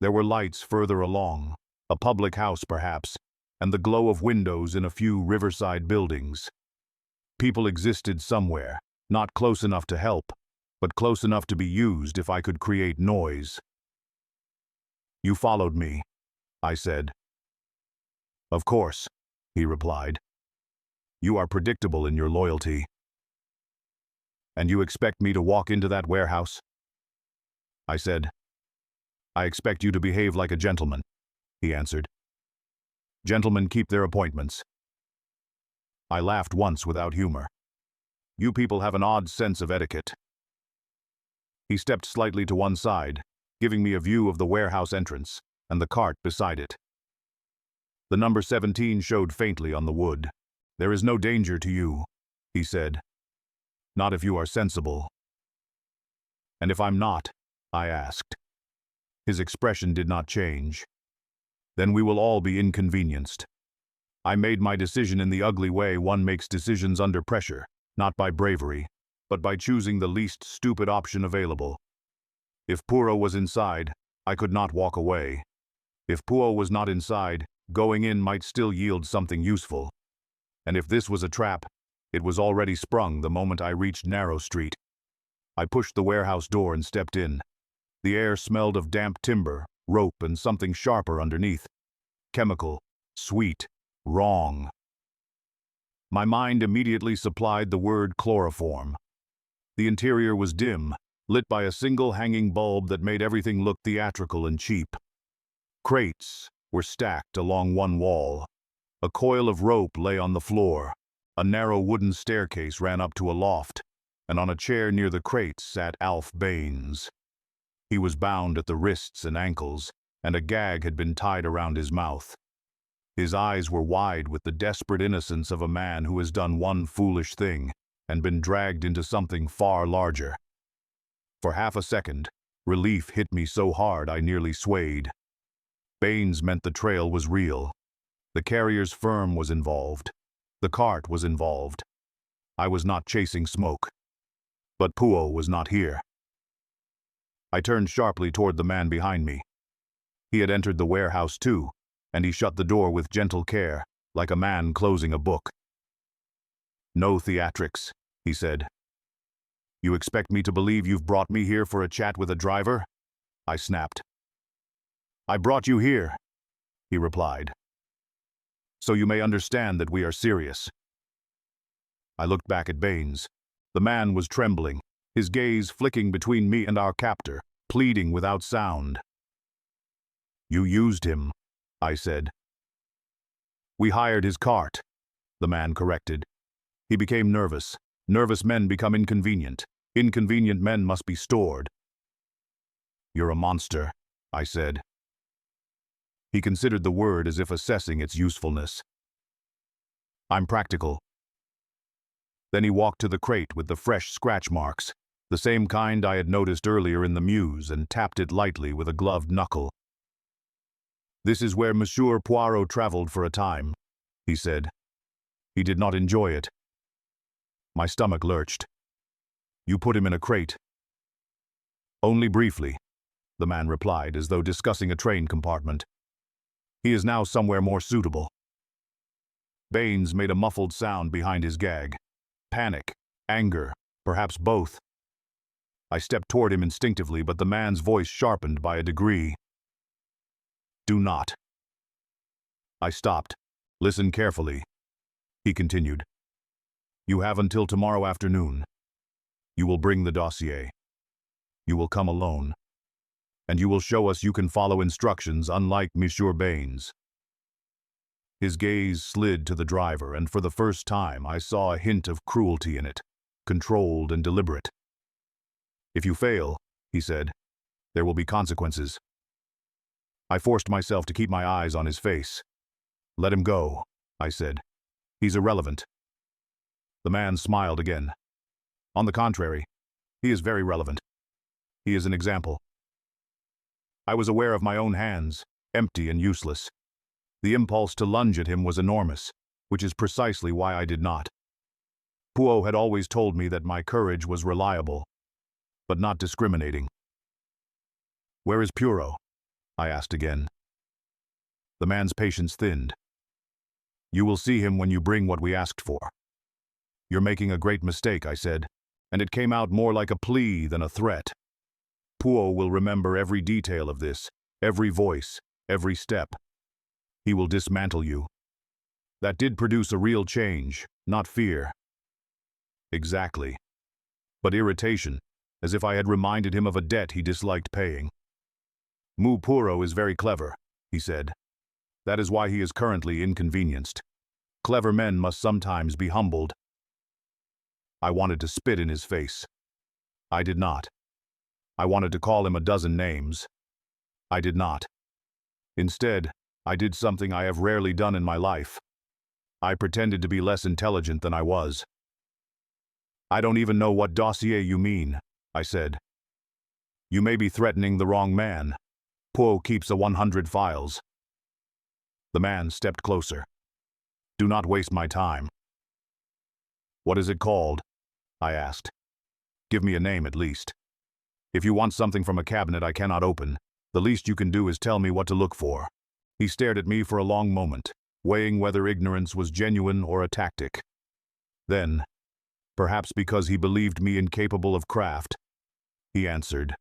There were lights further along, a public house perhaps, and the glow of windows in a few riverside buildings. People existed somewhere, not close enough to help, but close enough to be used if I could create noise. You followed me, I said. Of course, he replied. You are predictable in your loyalty. And you expect me to walk into that warehouse? I said. I expect you to behave like a gentleman, he answered. Gentlemen keep their appointments. I laughed once without humor. You people have an odd sense of etiquette. He stepped slightly to one side, giving me a view of the warehouse entrance and the cart beside it. The number 17 showed faintly on the wood. There is no danger to you, he said. Not if you are sensible. And if I'm not? I asked. His expression did not change. Then we will all be inconvenienced. I made my decision in the ugly way one makes decisions under pressure, not by bravery, but by choosing the least stupid option available. If Poirot was inside, I could not walk away. If Poirot was not inside, going in might still yield something useful. And if this was a trap, it was already sprung the moment I reached Narrow Street. I pushed the warehouse door and stepped in. The air smelled of damp timber, rope, and something sharper underneath. Chemical, sweet, wrong. My mind immediately supplied the word chloroform. The interior was dim, lit by a single hanging bulb that made everything look theatrical and cheap. Crates were stacked along one wall. A coil of rope lay on the floor. A narrow wooden staircase ran up to a loft, and on a chair near the crates sat Alf Baines. He was bound at the wrists and ankles, and a gag had been tied around his mouth. His eyes were wide with the desperate innocence of a man who has done one foolish thing and been dragged into something far larger. For half a second, relief hit me so hard I nearly swayed. Baines meant the trail was real. The carrier's firm was involved. The cart was involved. I was not chasing smoke. But Poirot was not here. I turned sharply toward the man behind me. He had entered the warehouse too, and he shut the door with gentle care, like a man closing a book. No theatrics, he said. You expect me to believe you've brought me here for a chat with a driver? I snapped. I brought you here, he replied. So you may understand that we are serious. I looked back at Baines. The man was trembling, his gaze flicking between me and our captor, pleading without sound. "You used him," I said. "We hired his cart," the man corrected. He became nervous. Nervous men become inconvenient. Inconvenient men must be stored. "You're a monster," I said. He considered the word as if assessing its usefulness. "I'm practical." Then he walked to the crate with the fresh scratch marks, the same kind I had noticed earlier in the mews, and tapped it lightly with a gloved knuckle. "This is where Monsieur Poirot traveled for a time," he said. "He did not enjoy it." My stomach lurched. "You put him in a crate?" "Only briefly," the man replied, as though discussing a train compartment. "He is now somewhere more suitable." Baines made a muffled sound behind his gag. Panic, anger, perhaps both. I stepped toward him instinctively, but the man's voice sharpened by a degree. "Do not." I stopped. "Listen carefully," he continued. "You have until tomorrow afternoon. You will bring the dossier. You will come alone. And you will show us you can follow instructions, unlike Monsieur Baines." His gaze slid to the driver, and for the first time I saw a hint of cruelty in it, controlled and deliberate. "If you fail," he said, "there will be consequences." I forced myself to keep my eyes on his face. "Let him go," I said. "He's irrelevant." The man smiled again. "On the contrary, he is very relevant. He is an example." I was aware of my own hands, empty and useless. The impulse to lunge at him was enormous, which is precisely why I did not. Poirot had always told me that my courage was reliable, but not discriminating. "Where is Poirot?" I asked again. The man's patience thinned. "You will see him when you bring what we asked for." "You're making a great mistake," I said, and it came out more like a plea than a threat. "Poirot will remember every detail of this, every voice, every step. He will dismantle you." That did produce a real change, not fear. Exactly. But irritation, as if I had reminded him of a debt he disliked paying. "Monsieur Poirot is very clever," he said. "That is why he is currently inconvenienced. Clever men must sometimes be humbled." I wanted to spit in his face. I did not. I wanted to call him a dozen names. I did not. Instead, I did something I have rarely done in my life. I pretended to be less intelligent than I was. "I don't even know what dossier you mean," I said. "You may be threatening the wrong man. Poirot keeps 100 files." The man stepped closer. "Do not waste my time." "What is it called?" I asked. "Give me a name at least. If you want something from a cabinet I cannot open, the least you can do is tell me what to look for." He stared at me for a long moment, weighing whether ignorance was genuine or a tactic. Then, perhaps because he believed me incapable of craft, he answered.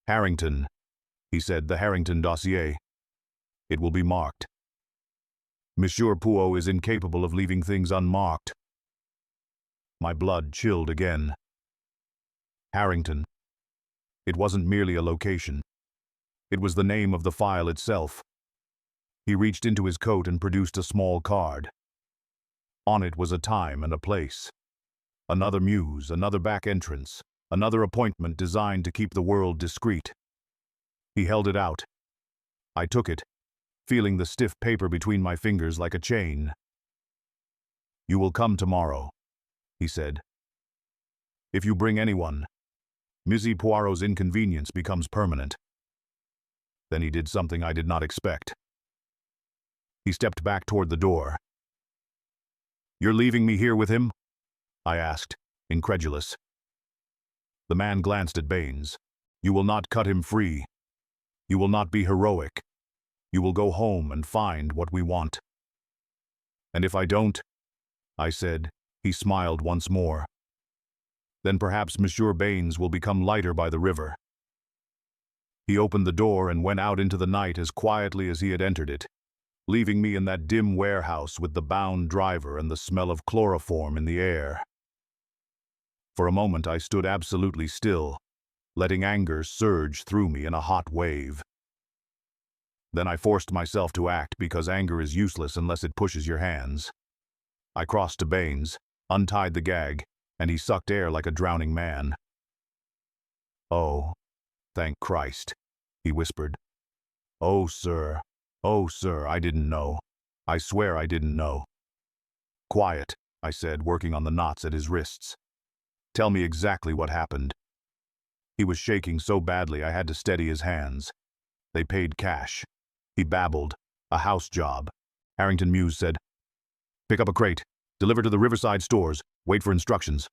"Harrington," he said, "the Harrington dossier. It will be marked. Monsieur Poirot is incapable of leaving things unmarked." My blood chilled again. Harrington. It wasn't merely a location. It was the name of the file itself. He reached into his coat and produced a small card. On it was a time and a place. Another muse, another back entrance, another appointment designed to keep the world discreet. He held it out. I took it, feeling the stiff paper between my fingers like a chain. "You will come tomorrow," he said. "If you bring anyone, Monsieur Poirot's inconvenience becomes permanent." Then he did something I did not expect. He stepped back toward the door. "You're leaving me here with him?" I asked, incredulous. The man glanced at Baines. "You will not cut him free. You will not be heroic. You will go home and find what we want." "And if I don't?" I said. He smiled once more. "Then perhaps Monsieur Baines will become lighter by the river." He opened the door and went out into the night as quietly as he had entered it. leaving me in that dim warehouse with the bound driver and the smell of chloroform in the air. For a moment I stood absolutely still, letting anger surge through me in a hot wave. Then I forced myself to act because anger is useless unless it pushes your hands. I crossed to Baines, untied the gag, and he sucked air like a drowning man. "Oh, thank Christ," he whispered. Oh, sir, I didn't know. I swear I didn't know." "Quiet," I said, working on the knots at his wrists. "Tell me exactly what happened." He was shaking so badly I had to steady his hands. "They paid cash." He babbled. "A house job." Harrington Muse said, "Pick up a crate, deliver to the Riverside stores, wait for instructions."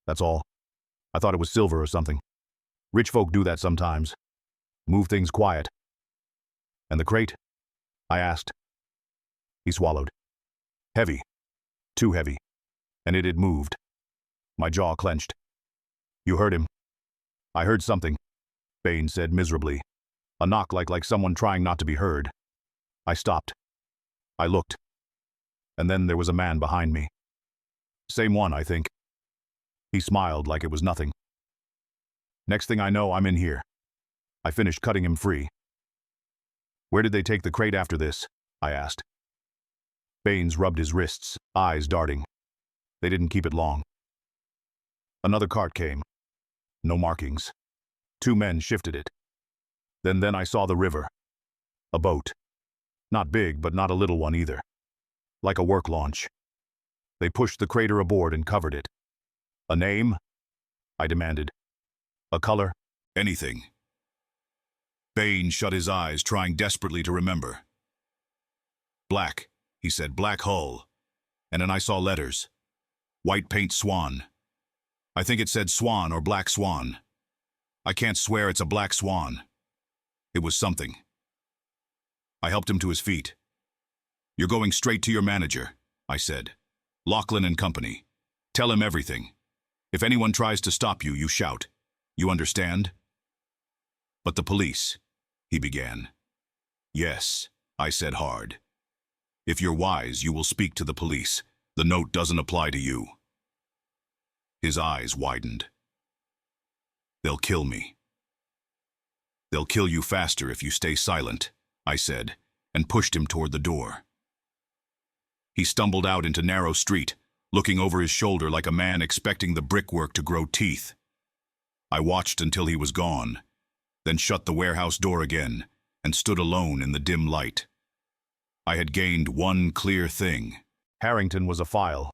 That's all. I thought it was silver or something. Rich folk do that sometimes. Move things quiet. "And the crate?" I asked. He swallowed. "Heavy. Too heavy. And it had moved." My jaw clenched. "You heard him?" "I heard something," Baines said miserably. "A knock like someone trying not to be heard." I stopped. I looked. And then there was a man behind me. "Same one, I think." He smiled like it was nothing. "Next thing I know, I'm in here." I finished cutting him free. "Where did they take the crate after this?" I asked. Baines rubbed his wrists, eyes darting. "They didn't keep it long." Another cart came. No markings. 2 men shifted it. Then I saw the river. A boat. Not big, but not a little one either. Like a work launch. They pushed the crater aboard and covered it. "A name?" I demanded. "A color?" "Anything." Baines shut his eyes, trying desperately to remember. "Black," he said, "black hull. And then I saw letters. White paint swan. I think it said swan or black swan. I can't swear it's a black swan. It was something." I helped him to his feet. "You're going straight to your manager," I said. "Lachlan and Company. Tell him everything. If anyone tries to stop you, you shout. You understand?" "But the police," he began. "Yes," I said hard. "If you're wise, you will speak to the police. The note doesn't apply to you." His eyes widened. "They'll kill me." "They'll kill you faster if you stay silent," I said, and pushed him toward the door. He stumbled out into narrow street, looking over his shoulder like a man expecting the brickwork to grow teeth. I watched until he was gone, then shut the warehouse door again and stood alone in the dim light. I had gained one clear thing. Harrington was a file,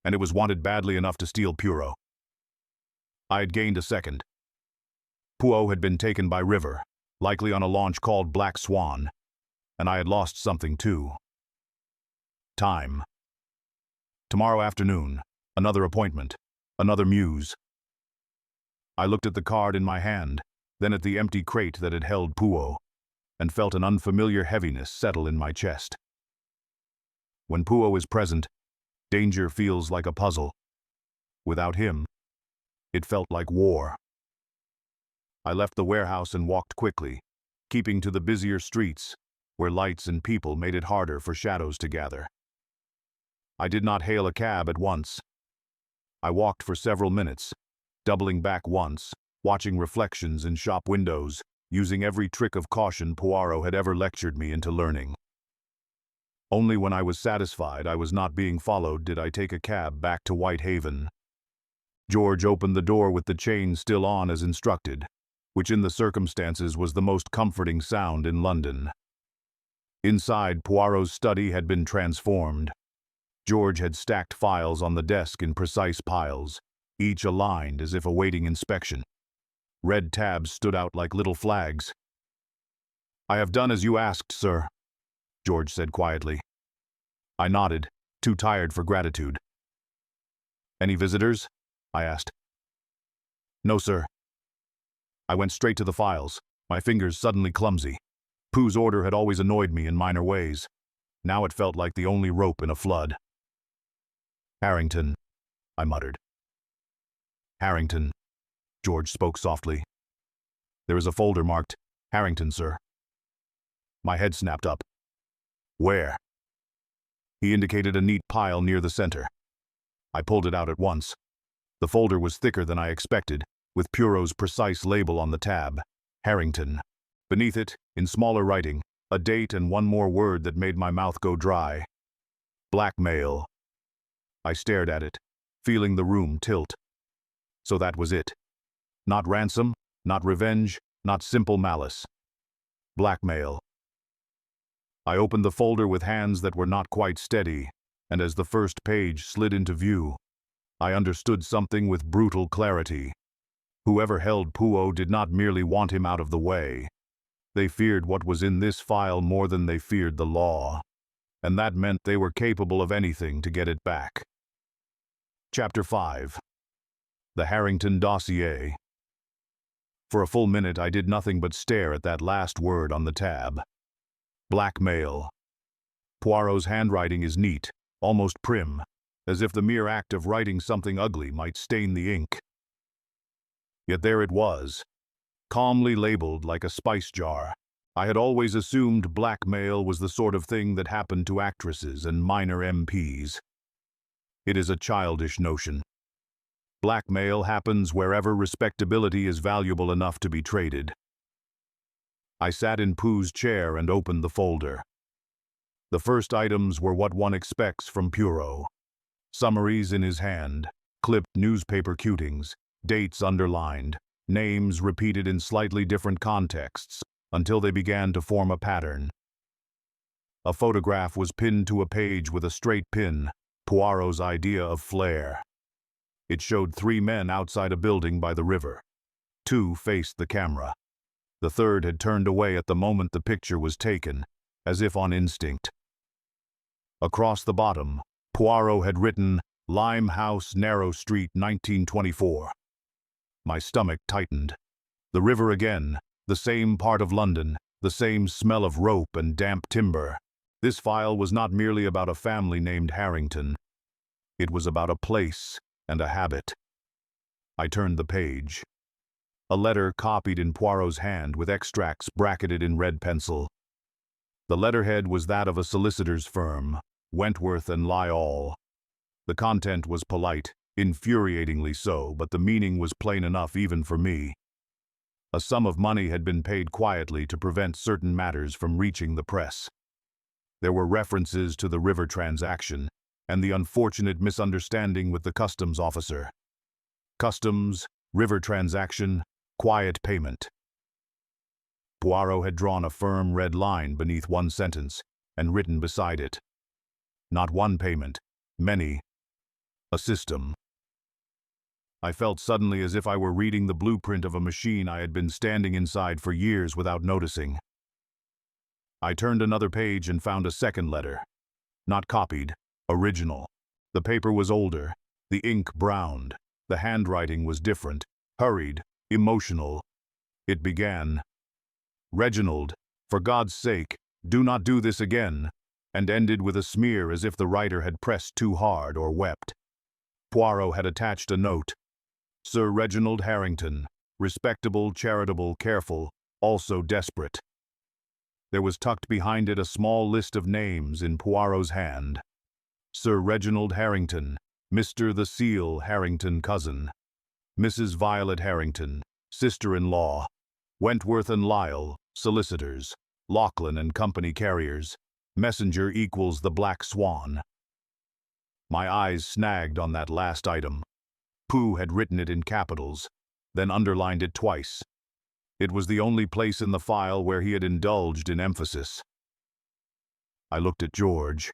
and it was wanted badly enough to steal Poirot. I had gained a second. Poirot had been taken by river, likely on a launch called Black Swan, and I had lost something too. Time. Tomorrow afternoon, another appointment, another Muse. I looked at the card in my hand, then at the empty crate that had held Poirot, and felt an unfamiliar heaviness settle in my chest. When Poirot is present, danger feels like a puzzle. Without him, it felt like war. I left the warehouse and walked quickly, keeping to the busier streets, where lights and people made it harder for shadows to gather. I did not hail a cab at once. I walked for several minutes, doubling back once, watching reflections in shop windows, using every trick of caution Poirot had ever lectured me into learning. Only when I was satisfied I was not being followed did I take a cab back to Whitehaven. George opened the door with the chain still on as instructed, which in the circumstances was the most comforting sound in London. Inside, Poirot's study had been transformed. George had stacked files on the desk in precise piles, each aligned as if awaiting inspection. Red tabs stood out like little flags. "I have done as you asked, sir," George said quietly. I nodded, too tired for gratitude. "Any visitors?" I asked. "No, sir." I went straight to the files, my fingers suddenly clumsy. Pooh's order had always annoyed me in minor ways. Now it felt like the only rope in a flood. "Harrington," I muttered. "Harrington," George spoke softly. "There is a folder marked, 'Harrington, sir.'" My head snapped up. Where? He indicated a neat pile near the center. I pulled it out at once. The folder was thicker than I expected, with Poirot's precise label on the tab, Harrington. Beneath it, in smaller writing, a date and one more word that made my mouth go dry. Blackmail. I stared at it, feeling the room tilt. So that was it. Not ransom, not revenge, not simple malice. Blackmail. I opened the folder with hands that were not quite steady, and as the first page slid into view, I understood something with brutal clarity. Whoever held Poirot did not merely want him out of the way. They feared what was in this file more than they feared the law, and that meant they were capable of anything to get it back. Chapter 5. The Harrington Dossier. For a full minute I did nothing but stare at that last word on the tab. Blackmail. Poirot's handwriting is neat, almost prim, as if the mere act of writing something ugly might stain the ink. Yet there it was, calmly labeled like a spice jar. I had always assumed blackmail was the sort of thing that happened to actresses and minor MPs. It is a childish notion. Blackmail happens wherever respectability is valuable enough to be traded. I sat in Pooh's chair and opened the folder. The first items were what one expects from Poirot. Summaries in his hand, clipped newspaper cuttings, dates underlined, names repeated in slightly different contexts, until they began to form a pattern. A photograph was pinned to a page with a straight pin, Poirot's idea of flair. It showed 3 men outside a building by the river. 2 faced the camera. The third had turned away at the moment the picture was taken, as if on instinct. Across the bottom, Poirot had written, Limehouse, Narrow Street, 1924. My stomach tightened. The river again, the same part of London, the same smell of rope and damp timber. This file was not merely about a family named Harrington. It was about a place and a habit. I turned the page. A letter copied in Poirot's hand with extracts bracketed in red pencil. The letterhead was that of a solicitor's firm, Wentworth and Lyall. The content was polite, infuriatingly so, but the meaning was plain enough even for me. A sum of money had been paid quietly to prevent certain matters from reaching the press. There were references to the river transaction and the unfortunate misunderstanding with the customs officer. Customs, river transaction, quiet payment. Poirot had drawn a firm red line beneath one sentence and written beside it. Not one payment, many. A system. I felt suddenly as if I were reading the blueprint of a machine I had been standing inside for years without noticing. I turned another page and found a second letter. Not copied, original. The paper was older, the ink browned, the handwriting was different, hurried, emotional. It began, Reginald, for God's sake, do not do this again, and ended with a smear as if the writer had pressed too hard or wept. Poirot had attached a note. Sir Reginald Harrington, respectable, charitable, careful, also desperate. There was tucked behind it a small list of names in Poirot's hand. Sir Reginald Harrington, Mr. the Seal Harrington cousin, Mrs. Violet Harrington, sister-in-law, Wentworth and Lyall, solicitors, Lachlan and Company carriers, messenger equals the Black Swan. My eyes snagged on that last item. Pooh had written it in capitals, then underlined it twice. It was the only place in the file where he had indulged in emphasis. I looked at George.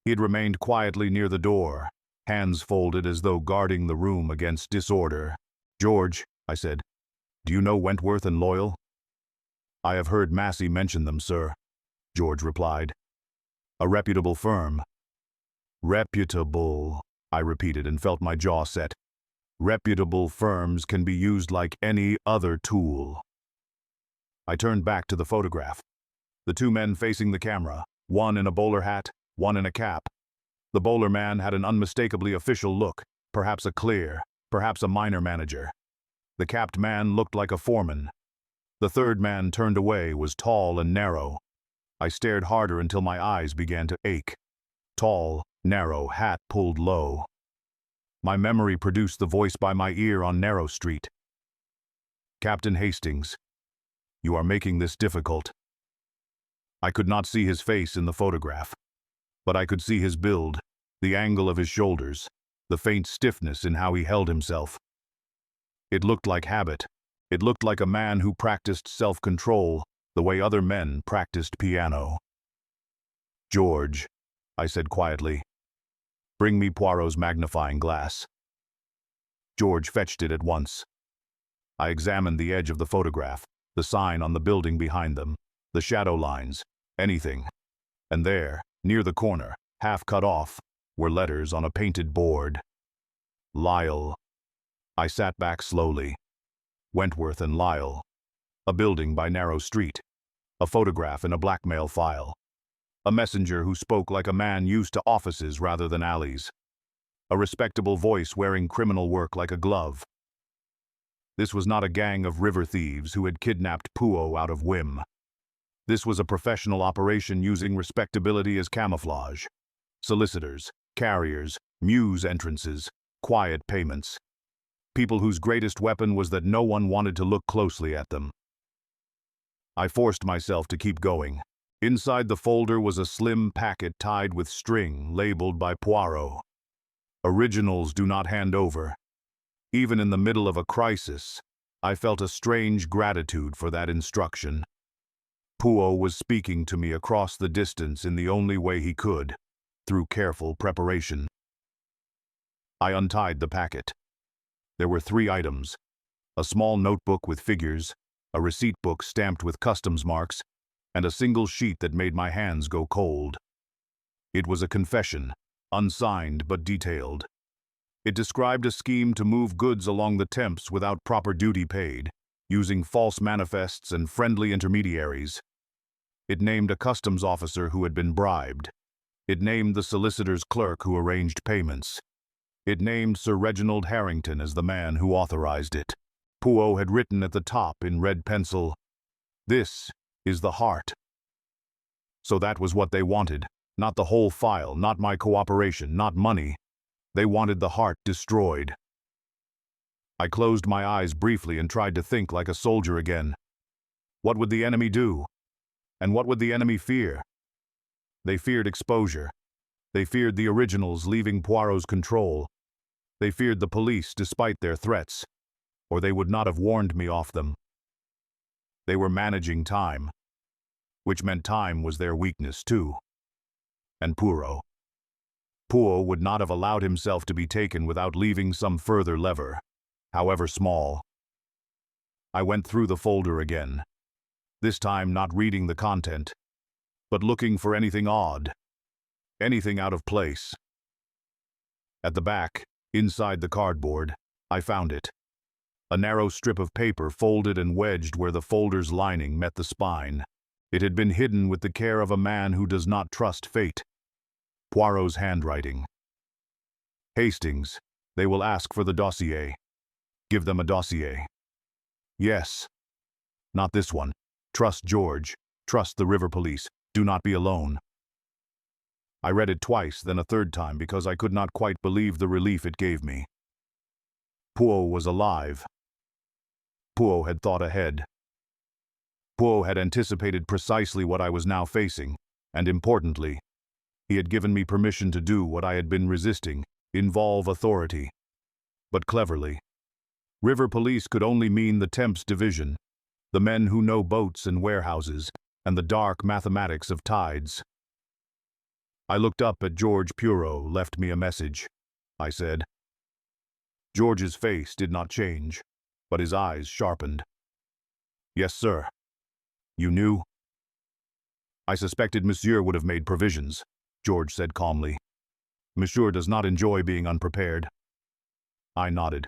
He had remained quietly near the door, hands folded as though guarding the room against disorder. George, I said, do you know Wentworth and Lyall? I have heard Massey mention them, sir, George replied. A reputable firm. Reputable, I repeated and felt my jaw set. Reputable firms can be used like any other tool. I turned back to the photograph. The 2 men facing the camera, one in a bowler hat, one in a cap. The bowler man had an unmistakably official look, perhaps a clear, perhaps a minor manager. The capped man looked like a foreman. The third man turned away was tall and narrow. I stared harder until my eyes began to ache. Tall, narrow, hat pulled low. My memory produced the voice by my ear on Narrow Street. "Captain Hastings, you are making this difficult." I could not see his face in the photograph, but I could see his build, the angle of his shoulders, the faint stiffness in how he held himself. It looked like habit. It looked like a man who practiced self-control the way other men practiced piano. "George," I said quietly, "bring me Poirot's magnifying glass." George fetched it at once. I examined the edge of the photograph, the sign on the building behind them, the shadow lines, anything. And there, near the corner, half cut off, were letters on a painted board. Lyle. I sat back slowly. Wentworth and Lyle. A building by Narrow Street. A photograph in a Blackmail file. A messenger who spoke like a man used to offices rather than alleys. A respectable voice wearing criminal work like a glove. This was not a gang of river thieves who had kidnapped Poirot out of whim. This was a professional operation using respectability as camouflage. Solicitors, carriers, mews entrances, quiet payments. People whose greatest weapon was that no one wanted to look closely at them. I forced myself to keep going. Inside the folder was a slim packet tied with string labeled by Poirot. "Originals do not hand over." Even in the middle of a crisis, I felt a strange gratitude for that instruction. Poirot was speaking to me across the distance in the only way he could, through careful preparation. I untied the packet. There were 3 items: a small notebook with figures, a receipt book stamped with customs marks, and a single sheet that made my hands go cold. It was a confession, unsigned but detailed. It described a scheme to move goods along the Thames without proper duty paid, using false manifests and friendly intermediaries. It named a customs officer who had been bribed. It named the solicitor's clerk who arranged payments. It named Sir Reginald Harrington as the man who authorized it. Poirot had written at the top in red pencil, "This is the heart." So that was what they wanted. Not the whole file, not my cooperation, not money. They wanted the heart destroyed. I closed my eyes briefly and tried to think like a soldier again. What would the enemy do? And what would the enemy fear? They feared exposure. They feared the originals leaving Poirot's control. They feared the police despite their threats, or they would not have warned me off them. They were managing time, which meant time was their weakness too. And Poirot would not have allowed himself to be taken without leaving some further lever, however small. I went through the folder again, this time not reading the content, but looking for anything odd, anything out of place. At the back, inside the cardboard, I found it. A narrow strip of paper folded and wedged where the folder's lining met the spine. It had been hidden with the care of a man who does not trust fate. Poirot's handwriting. "Hastings, they will ask for the dossier. Give them a dossier." "Yes." "Not this one. Trust George. Trust the river police. Do not be alone." I read it twice, then a third time, because I could not quite believe the relief it gave me. Poirot was alive. Poirot had thought ahead. Poirot had anticipated precisely what I was now facing, and importantly, he had given me permission to do what I had been resisting, involve authority. But cleverly. River police could only mean the Thames Division, the men who know boats and warehouses, and the dark mathematics of tides. I looked up at George. "Poirot left me a message," I said. George's face did not change, but his eyes sharpened. "Yes, sir." "You knew?" "I suspected Monsieur would have made provisions," George said calmly. "Monsieur does not enjoy being unprepared." I nodded.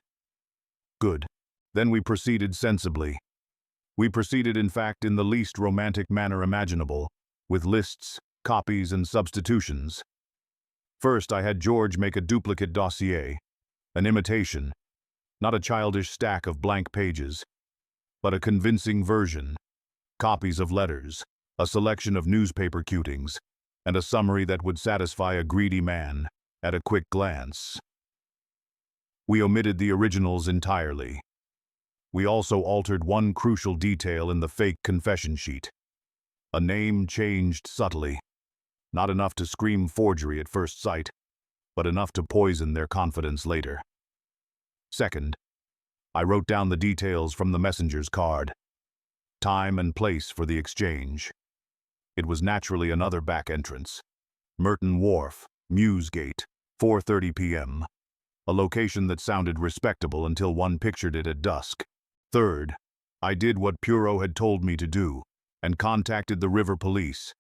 "Good. Then we proceeded sensibly. We proceeded, in fact, in the least romantic manner imaginable, with lists, copies, and substitutions. First, I had George make a duplicate dossier, an imitation, not a childish stack of blank pages, but a convincing version, copies of letters, a selection of newspaper cuttings, and a summary that would satisfy a greedy man at a quick glance. We omitted the originals entirely. We also altered one crucial detail in the fake confession sheet. A name changed subtly, not enough to scream forgery at first sight, but enough to poison their confidence later. Second, I wrote down the details from the messenger's card. Time and place for the exchange. It was naturally another back entrance. Merton Wharf, Mewsgate, 4:30 p.m. A location that sounded respectable until one pictured it at dusk. Third, I did what Poirot had told me to do, and contacted the river police,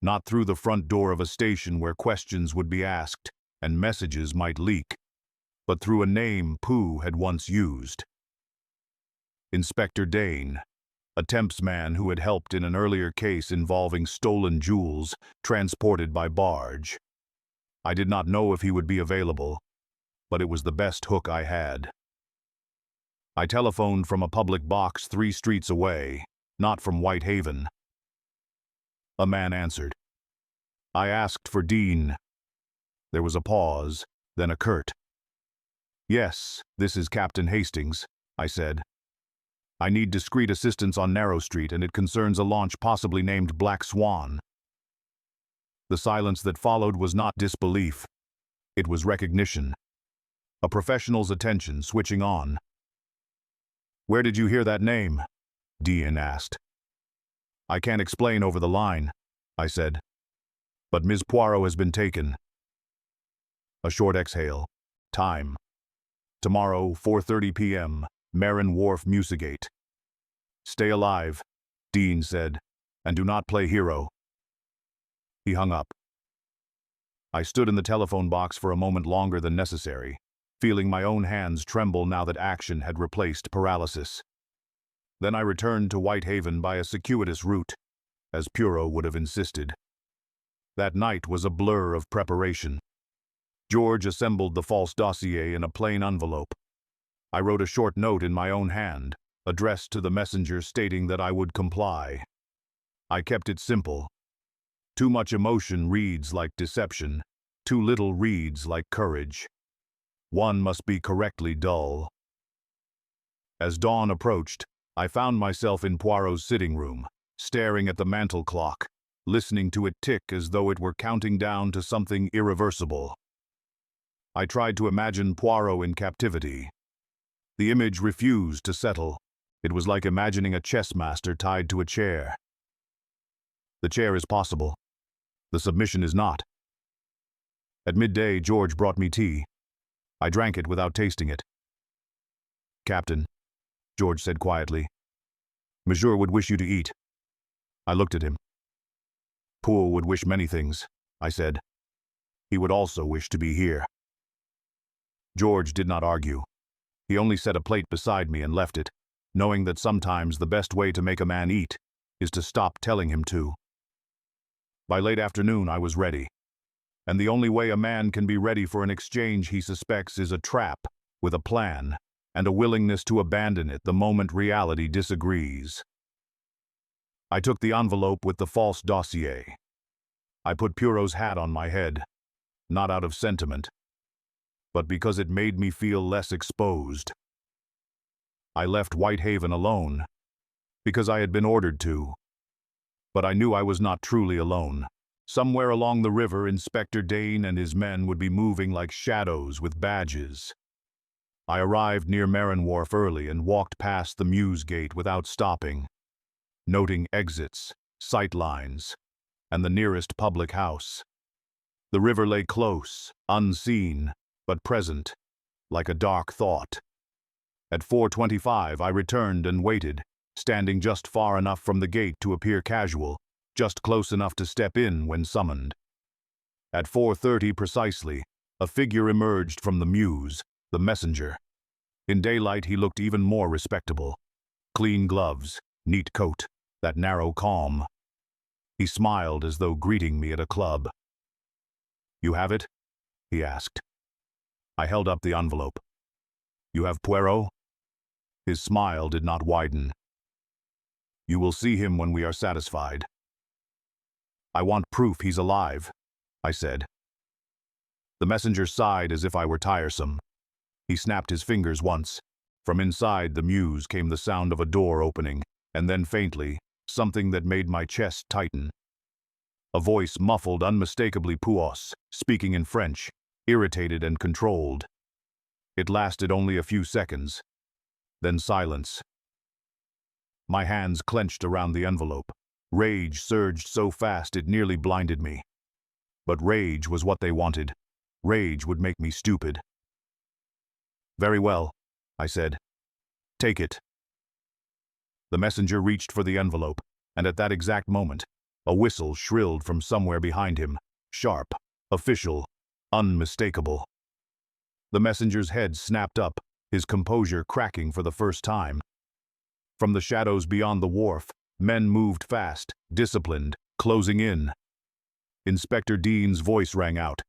not through the front door of a station where questions would be asked and messages might leak, but through a name Pooh had once used. Inspector Dane, a Temps man who had helped in an earlier case involving stolen jewels transported by barge. I did not know if he would be available, but it was the best hook I had. I telephoned from a public box 3 streets away, not from Whitehaven. A man answered. I asked for Dean. There was a pause, then a curt. Yes, this is Captain Hastings, I said. I need discreet assistance on Narrow Street, and it concerns a launch possibly named Black Swan. The silence that followed was not disbelief. It was recognition. A professional's attention switching on. Where did you hear that name? Dean asked. I can't explain over the line, I said. But Ms. Poirot has been taken. A short exhale. Time. Tomorrow, 4:30 p.m., Merton Wharf, Mewsgate. Stay alive, Dean said, and do not play hero. He hung up. I stood in the telephone box for a moment longer than necessary, feeling my own hands tremble now that action had replaced paralysis. Then I returned to Whitehaven by a circuitous route, as Poirot would have insisted. That night was a blur of preparation. George assembled the false dossier in a plain envelope. I wrote a short note in my own hand, addressed to the messenger stating that I would comply. I kept it simple. Too much emotion reads like deception, too little reads like courage. One must be correctly dull. As dawn approached, I found myself in Poirot's sitting room, staring at the mantel clock, listening to it tick as though it were counting down to something irreversible. I tried to imagine Poirot in captivity. The image refused to settle. It was like imagining a chess master tied to a chair. The chair is possible. The submission is not. At midday, George brought me tea. I drank it without tasting it. Captain, George said quietly, Monsieur would wish you to eat. I looked at him. Poole would wish many things, I said. He would also wish to be here. George did not argue. He only set a plate beside me and left it, knowing that sometimes the best way to make a man eat is to stop telling him to. By late afternoon, I was ready. And the only way a man can be ready for an exchange he suspects is a trap with a plan and a willingness to abandon it the moment reality disagrees. I took the envelope with the false dossier. I put Poirot's hat on my head, not out of sentiment, but because it made me feel less exposed. I left Whitehaven alone, because I had been ordered to. But I knew I was not truly alone. Somewhere along the river, Inspector Dane and his men would be moving like shadows with badges. I arrived near Merton Wharf early and walked past the Mewsgate without stopping, noting exits, sight lines, and the nearest public house. The river lay close, unseen, but present, like a dark thought. At 4:25 I returned and waited, standing just far enough from the gate to appear casual, just close enough to step in when summoned. At 4:30 precisely, a figure emerged from the mews, the messenger. In daylight he looked even more respectable. Clean gloves, neat coat, that narrow calm. He smiled as though greeting me at a club. You have it? He asked. I held up the envelope. You have Poirot? His smile did not widen. You will see him when we are satisfied. I want proof he's alive, I said. The messenger sighed as if I were tiresome. He snapped his fingers once. From inside the mews came the sound of a door opening, and then faintly, something that made my chest tighten. A voice muffled unmistakably Puos, speaking in French, irritated and controlled. It lasted only a few seconds. Then silence. My hands clenched around the envelope. Rage surged so fast it nearly blinded me. But rage was what they wanted. Rage would make me stupid. Very well, I said. Take it. The messenger reached for the envelope, and at that exact moment, a whistle shrilled from somewhere behind him, sharp, official, unmistakable. The messenger's head snapped up, his composure cracking for the first time. From the shadows beyond the wharf, men moved fast, disciplined, closing in. Inspector Dean's voice rang out.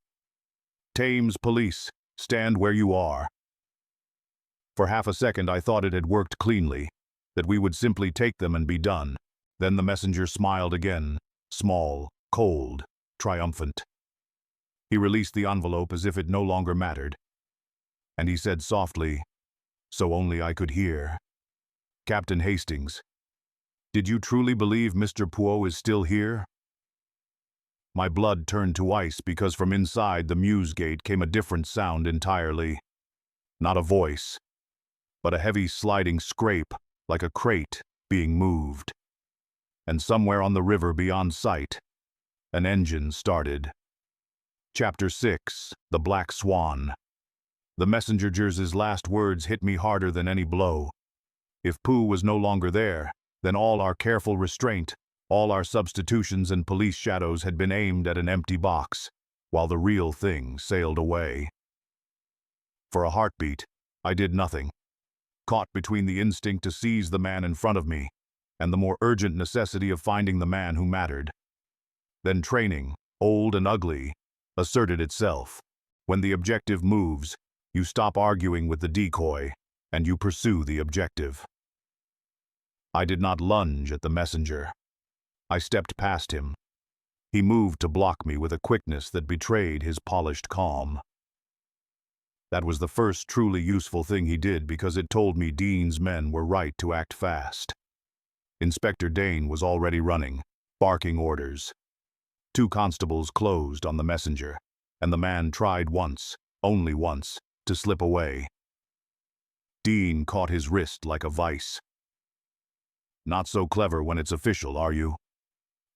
Thames Police, stand where you are. For half a second I thought it had worked cleanly, that we would simply take them and be done. Then the messenger smiled again, small, cold, triumphant. He released the envelope as if it no longer mattered. And he said softly, so only I could hear, Captain Hastings, did you truly believe Mr. Poirot is still here? My blood turned to ice because from inside the mews gate came a different sound entirely. Not a voice, but a heavy sliding scrape, like a crate being moved. And somewhere on the river beyond sight, an engine started. Chapter 6, The Black Swan. The messenger's last words hit me harder than any blow. If Pooh was no longer there, then all our careful restraint, all our substitutions and police shadows had been aimed at an empty box, while the real thing sailed away. For a heartbeat, I did nothing, caught between the instinct to seize the man in front of me and the more urgent necessity of finding the man who mattered. Then training, old and ugly, asserted itself. When the objective moves, you stop arguing with the decoy, and you pursue the objective. I did not lunge at the messenger. I stepped past him. He moved to block me with a quickness that betrayed his polished calm. That was the first truly useful thing he did because it told me Dean's men were right to act fast. Inspector Dane was already running, barking orders. 2 constables closed on the messenger, and the man tried once, only once, to slip away. Dean caught his wrist like a vice. Not so clever when it's official, are you?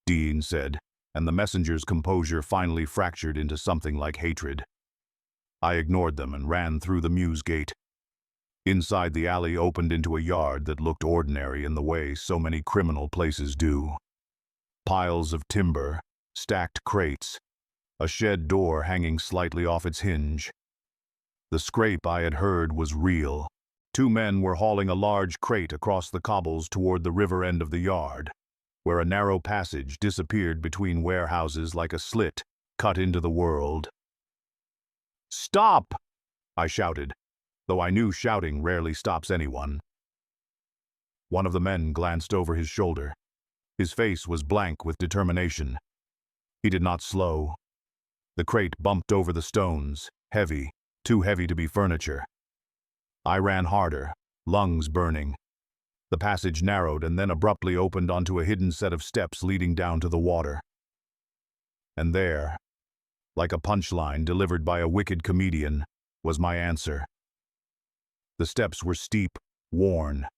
Dean said, and the messenger's composure finally fractured into something like hatred. I ignored them and ran through the mews gate. Inside, the alley opened into a yard that looked ordinary in the way so many criminal places do. Piles of timber, stacked crates, a shed door hanging slightly off its hinge. The scrape I had heard was real. 2 men were hauling a large crate across the cobbles toward the river end of the yard, where a narrow passage disappeared between warehouses like a slit cut into the world. "Stop!" I shouted, though I knew shouting rarely stops anyone. One of the men glanced over his shoulder. His face was blank with determination. He did not slow. The crate bumped over the stones, heavy, too heavy to be furniture. I ran harder, lungs burning. The passage narrowed and then abruptly opened onto a hidden set of steps leading down to the water. And there, like a punchline delivered by a wicked comedian, was my answer. The steps were steep, worn,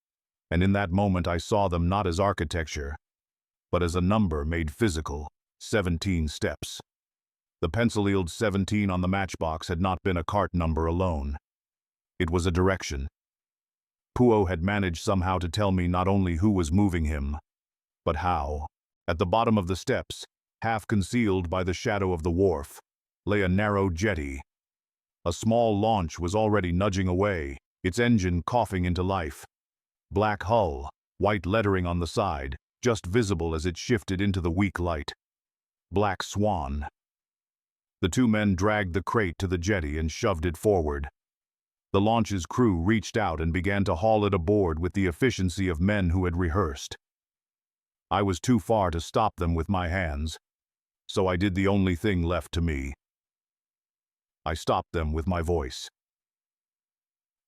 and in that moment I saw them not as architecture, but as a number made physical, 17 steps. The pencil-ealed 17 on the matchbox had not been a cart number alone. It was a direction. Poirot had managed somehow to tell me not only who was moving him, but how. At the bottom of the steps, half concealed by the shadow of the wharf, lay a narrow jetty. A small launch was already nudging away, its engine coughing into life. Black hull, white lettering on the side, just visible as it shifted into the weak light. Black Swan. The 2 men dragged the crate to the jetty and shoved it forward. The launch's crew reached out and began to haul it aboard with the efficiency of men who had rehearsed. I was too far to stop them with my hands. so I did the only thing left to me. I stopped them with my voice.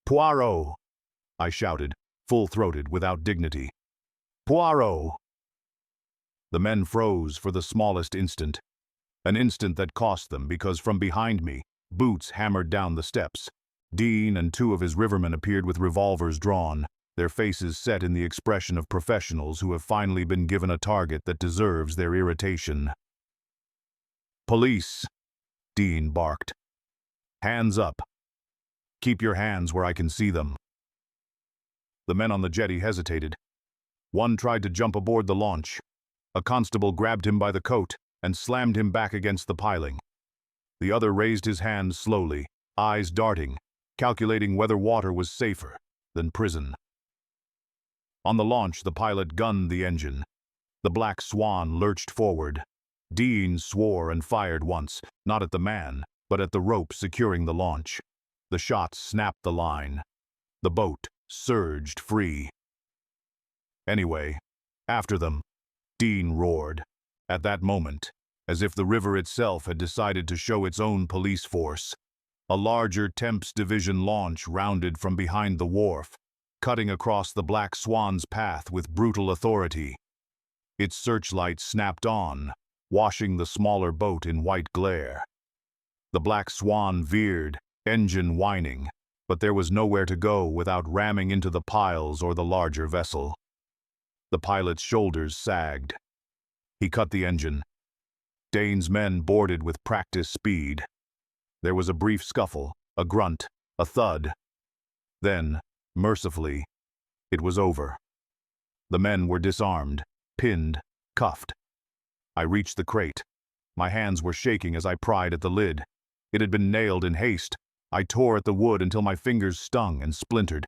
"Poirot!" I shouted, full-throated, without dignity. "Poirot!" The men froze for the smallest instant, an instant that cost them because from behind me, boots hammered down the steps. Dean and two of his rivermen appeared with revolvers drawn, their faces set in the expression of professionals who have finally been given a target that deserves their irritation. "Police!" Dean barked. "Hands up. Keep your hands where I can see them." The men on the jetty hesitated. One tried to jump aboard the launch. A constable grabbed him by the coat and slammed him back against the piling. The other raised his hands slowly, eyes darting, calculating whether water was safer than prison. On the launch, the pilot gunned the engine. The Black Swan lurched forward. Dean swore and fired once, not at the man, but at the rope securing the launch. The shot snapped the line. The boat surged free. "Anyway, after them," Dean roared. At that moment, as if the river itself had decided to show its own police force, a larger Temps Division launch rounded from behind the wharf, cutting across the Black Swan's path with brutal authority. Its searchlight snapped on, washing the smaller boat in white glare. The Black Swan veered, engine whining, but there was nowhere to go without ramming into the piles or the larger vessel. The pilot's shoulders sagged. He cut the engine. Dane's men boarded with practiced speed. There was a brief scuffle, a grunt, a thud. Then, mercifully, it was over. The men were disarmed, pinned, cuffed. I reached the crate. My hands were shaking as I pried at the lid. It had been nailed in haste. I tore at the wood until my fingers stung and splintered.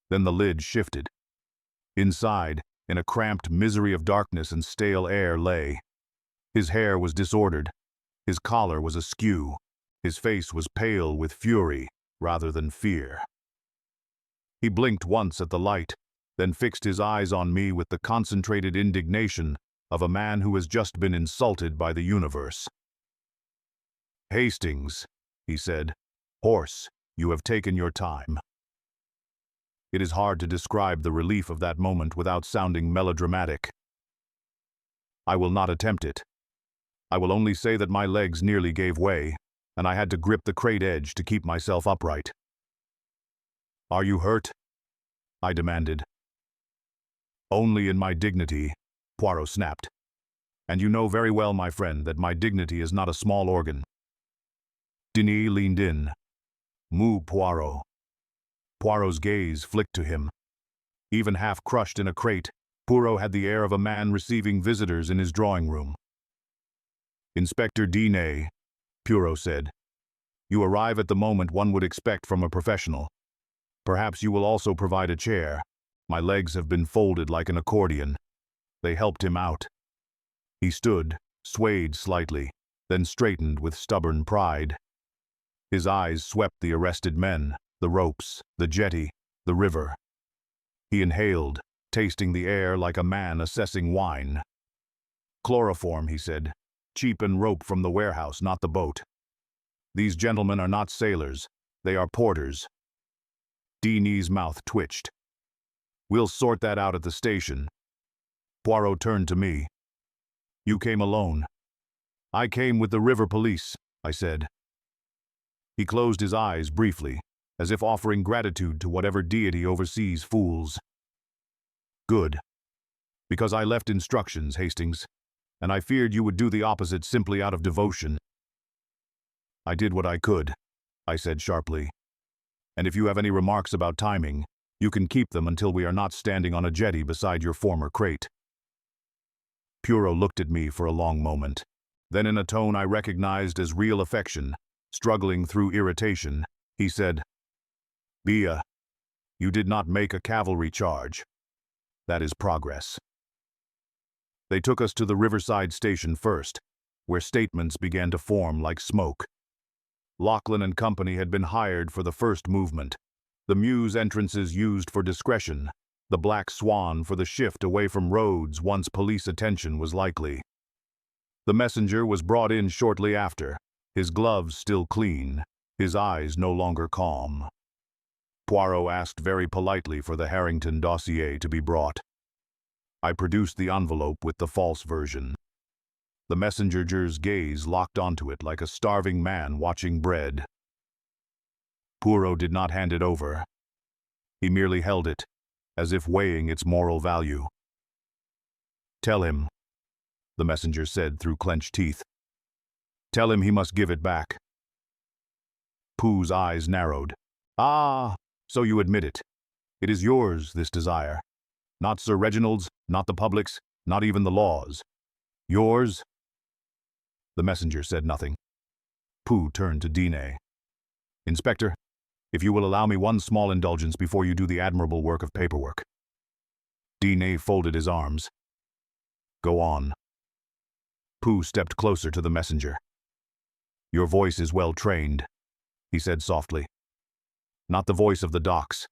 Then the lid shifted. Inside, in a cramped misery of darkness and stale air, lay. His hair was disordered. His collar was askew. His face was pale with fury rather than fear. He blinked once at the light, then fixed his eyes on me with the concentrated indignation of a man who has just been insulted by the universe. "Hastings," he said, "Horse, you have taken your time." It is hard to describe the relief of that moment without sounding melodramatic. I will not attempt it. I will only say that my legs nearly gave way, and I had to grip the crate edge to keep myself upright. "Are you hurt?" I demanded. "Only in my dignity," Poirot snapped. "And you know very well, my friend, that my dignity is not a small organ." Denis leaned in. "Mou Poirot." Poirot's gaze flicked to him. Even half crushed in a crate, Poirot had the air of a man receiving visitors in his drawing room. "Inspector Dinet," Poirot said, "you arrive at the moment one would expect from a professional. Perhaps you will also provide a chair. My legs have been folded like an accordion." They helped him out. He stood, swayed slightly, then straightened with stubborn pride. His eyes swept the arrested men, the ropes, the jetty, the river. He inhaled, tasting the air like a man assessing wine. "Chloroform," he said. "Cheapen rope from the warehouse, not the boat. These gentlemen are not sailors. They are porters." Denis's mouth twitched. "We'll sort that out at the station." Poirot turned to me. "You came alone." "I came with the river police," I said. He closed his eyes briefly, as if offering gratitude to whatever deity oversees fools. "Good. Because I left instructions, Hastings, and I feared you would do the opposite simply out of devotion." "I did what I could," I said sharply. "And if you have any remarks about timing, you can keep them until we are not standing on a jetty beside your former crate." Poirot looked at me for a long moment. Then in a tone I recognized as real affection, struggling through irritation, he said, "Bia, you did not make a cavalry charge. That is progress." They took us to the riverside station first, where statements began to form like smoke. Lachlan and company had been hired for the first movement, the Mews entrances used for discretion, the Black Swan for the shift away from roads once police attention was likely. The messenger was brought in shortly after, his gloves still clean, his eyes no longer calm. Poirot asked very politely for the Harrington dossier to be brought. I produced the envelope with the false version. The messenger's gaze locked onto it like a starving man watching bread. Poirot did not hand it over. He merely held it, as if weighing its moral value. "Tell him," the messenger said through clenched teeth. "Tell him he must give it back." Pooh's eyes narrowed. "Ah, so you admit it. It is yours, this desire. Not Sir Reginald's, not the public's, not even the law's. Yours?" The messenger said nothing. Pooh turned to Dinet. "Inspector, if you will allow me one small indulgence before you do the admirable work of paperwork." Dinet folded his arms. "Go on." Pooh stepped closer to the messenger. "Your voice is well trained," he said softly. "Not the voice of the docks,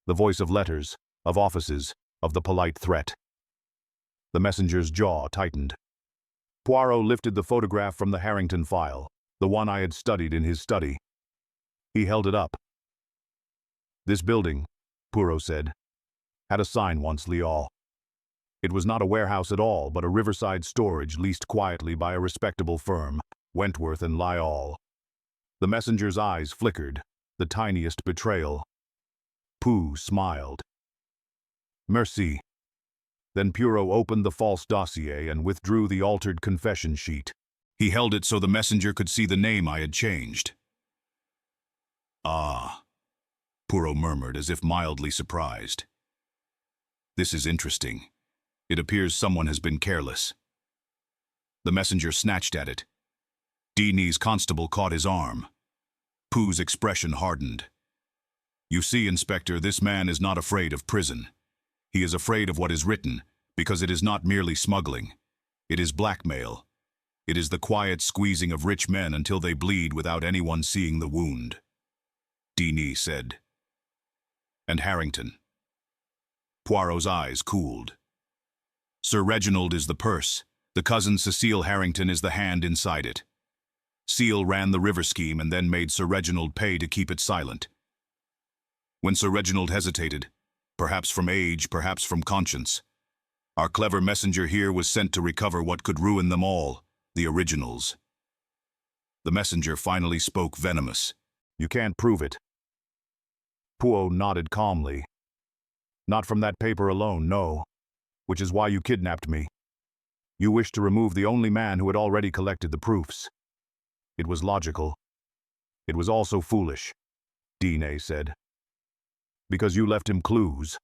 the voice of letters, of offices, of the polite threat." The messenger's jaw tightened. Poirot lifted the photograph from the Harrington file, the one I had studied in his study. He held it up. "This building," Poirot said, "had a sign once, Leal. It was not a warehouse at all, but a riverside storage leased quietly by a respectable firm, Wentworth and Lyall." The messenger's eyes flickered, the tiniest betrayal. Pooh smiled. "Merci." Then Poirot opened the false dossier and withdrew the altered confession sheet. He held it so the messenger could see the name I had changed. "Ah," Poirot murmured, as if mildly surprised. "This is interesting. It appears someone has been careless." The messenger snatched at it. Dinet's constable caught his arm. Pooh's expression hardened. "You see, Inspector, this man is not afraid of prison. He is afraid of what is written, because it is not merely smuggling. It is blackmail. It is the quiet squeezing of rich men until they bleed without anyone seeing the wound," Dinet said. "And Harrington?" Poirot's eyes cooled. "Sir Reginald is the purse. The cousin Cecile Harrington is the hand inside it. Seal ran the river scheme and then made Sir Reginald pay to keep it silent. When Sir Reginald hesitated, perhaps from age, perhaps from conscience, our clever messenger here was sent to recover what could ruin them all, the originals." The messenger finally spoke venomous. "You can't prove it." Poirot nodded calmly. "Not from that paper alone, no. Which is why you kidnapped me. You wished to remove the only man who had already collected the proofs. It was logical. It was also foolish," Dinet said. "Because you left him clues."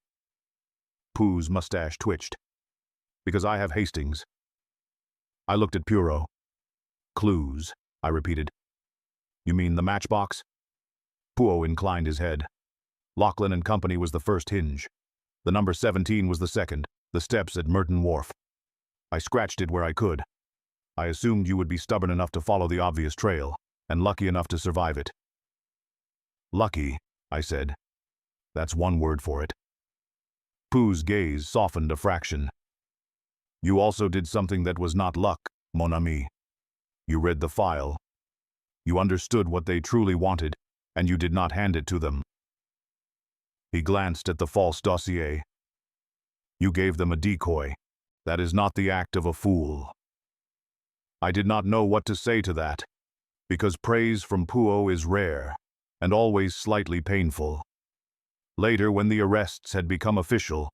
Pooh's mustache twitched. "Because I have Hastings." I looked at Poirot. "Clues," I repeated. "You mean the matchbox?" Poirot inclined his head. "Lachlan and Company was the first hinge. The number 17 was the second, the steps at Merton Wharf. I scratched it where I could. I assumed you would be stubborn enough to follow the obvious trail, and lucky enough to survive it." "Lucky," I said. "That's one word for it." Pooh's gaze softened a fraction. "You also did something that was not luck, mon ami. You read the file. You understood what they truly wanted, and you did not hand it to them." He glanced at the false dossier. "You gave them a decoy. That is not the act of a fool." I did not know what to say to that, because praise from Poirot is rare, and always slightly painful. Later, when the arrests had become official,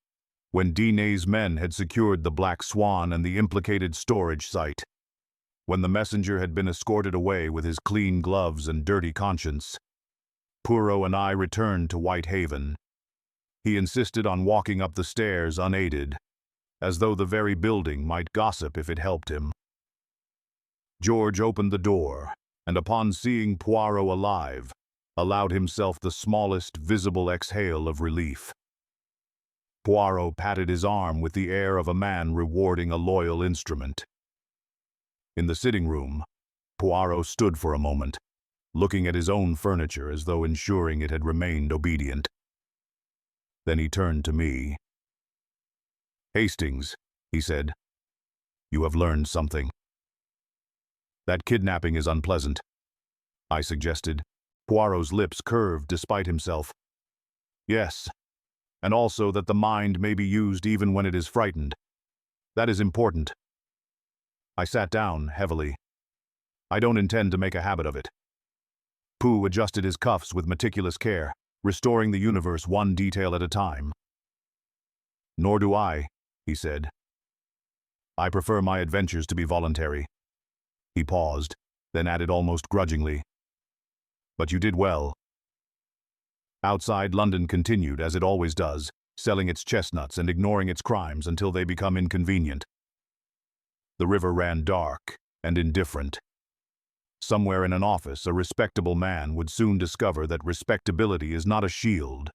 when Dinet's men had secured the Black Swan and the implicated storage site, when the messenger had been escorted away with his clean gloves and dirty conscience, Poirot and I returned to Whitehaven. He insisted on walking up the stairs unaided, as though the very building might gossip if it helped him. George opened the door, and upon seeing Poirot alive, allowed himself the smallest visible exhale of relief. Poirot patted his arm with the air of a man rewarding a loyal instrument. In the sitting room, Poirot stood for a moment, looking at his own furniture as though ensuring it had remained obedient. Then he turned to me. "Hastings," he said, "you have learned something." That kidnapping is unpleasant, I suggested. Poirot's lips curved despite himself. Yes, and also that the mind may be used even when it is frightened. That is important. I sat down heavily. I don't intend to make a habit of it. Pooh adjusted his cuffs with meticulous care, restoring the universe one detail at a time. Nor do I, he said. I prefer my adventures to be voluntary. He paused, then added almost grudgingly. But you did well. Outside, London continued, as it always does, selling its chestnuts and ignoring its crimes until they become inconvenient. The river ran dark and indifferent. Somewhere in an office, a respectable man would soon discover that respectability is not a shield,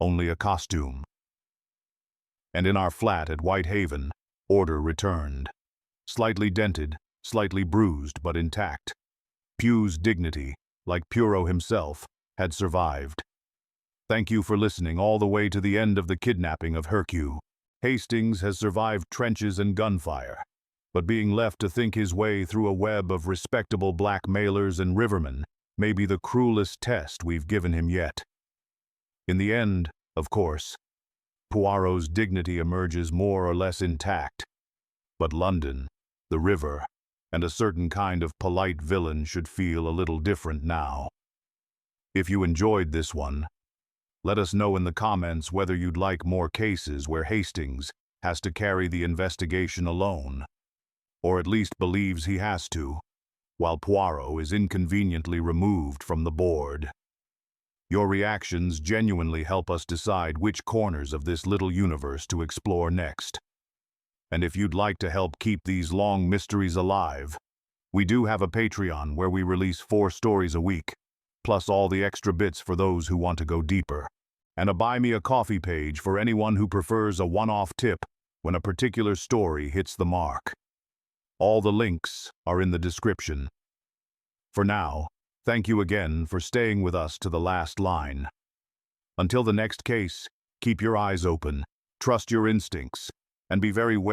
only a costume. And in our flat at Whitehaven, order returned. Slightly dented, slightly bruised, but intact. Pugh's dignity, like Poirot himself, had survived. Thank you for listening all the way to the end of the kidnapping of Hercule. Hastings has survived trenches and gunfire, but being left to think his way through a web of respectable blackmailers and rivermen may be the cruelest test we've given him yet. In the end, of course, Poirot's dignity emerges more or less intact, but London, the river, and a certain kind of polite villain should feel a little different now. If you enjoyed this one, let us know in the comments whether you'd like more cases where Hastings has to carry the investigation alone, or at least believes he has to, while Poirot is inconveniently removed from the board. Your reactions genuinely help us decide which corners of this little universe to explore next. And if you'd like to help keep these long mysteries alive, we do have a Patreon where we release 4 stories a week, plus all the extra bits for those who want to go deeper, and a Buy Me a Coffee page for anyone who prefers a one-off tip when a particular story hits the mark. All the links are in the description. For now, thank you again for staying with us to the last line. Until the next case, keep your eyes open, trust your instincts, and be very wary.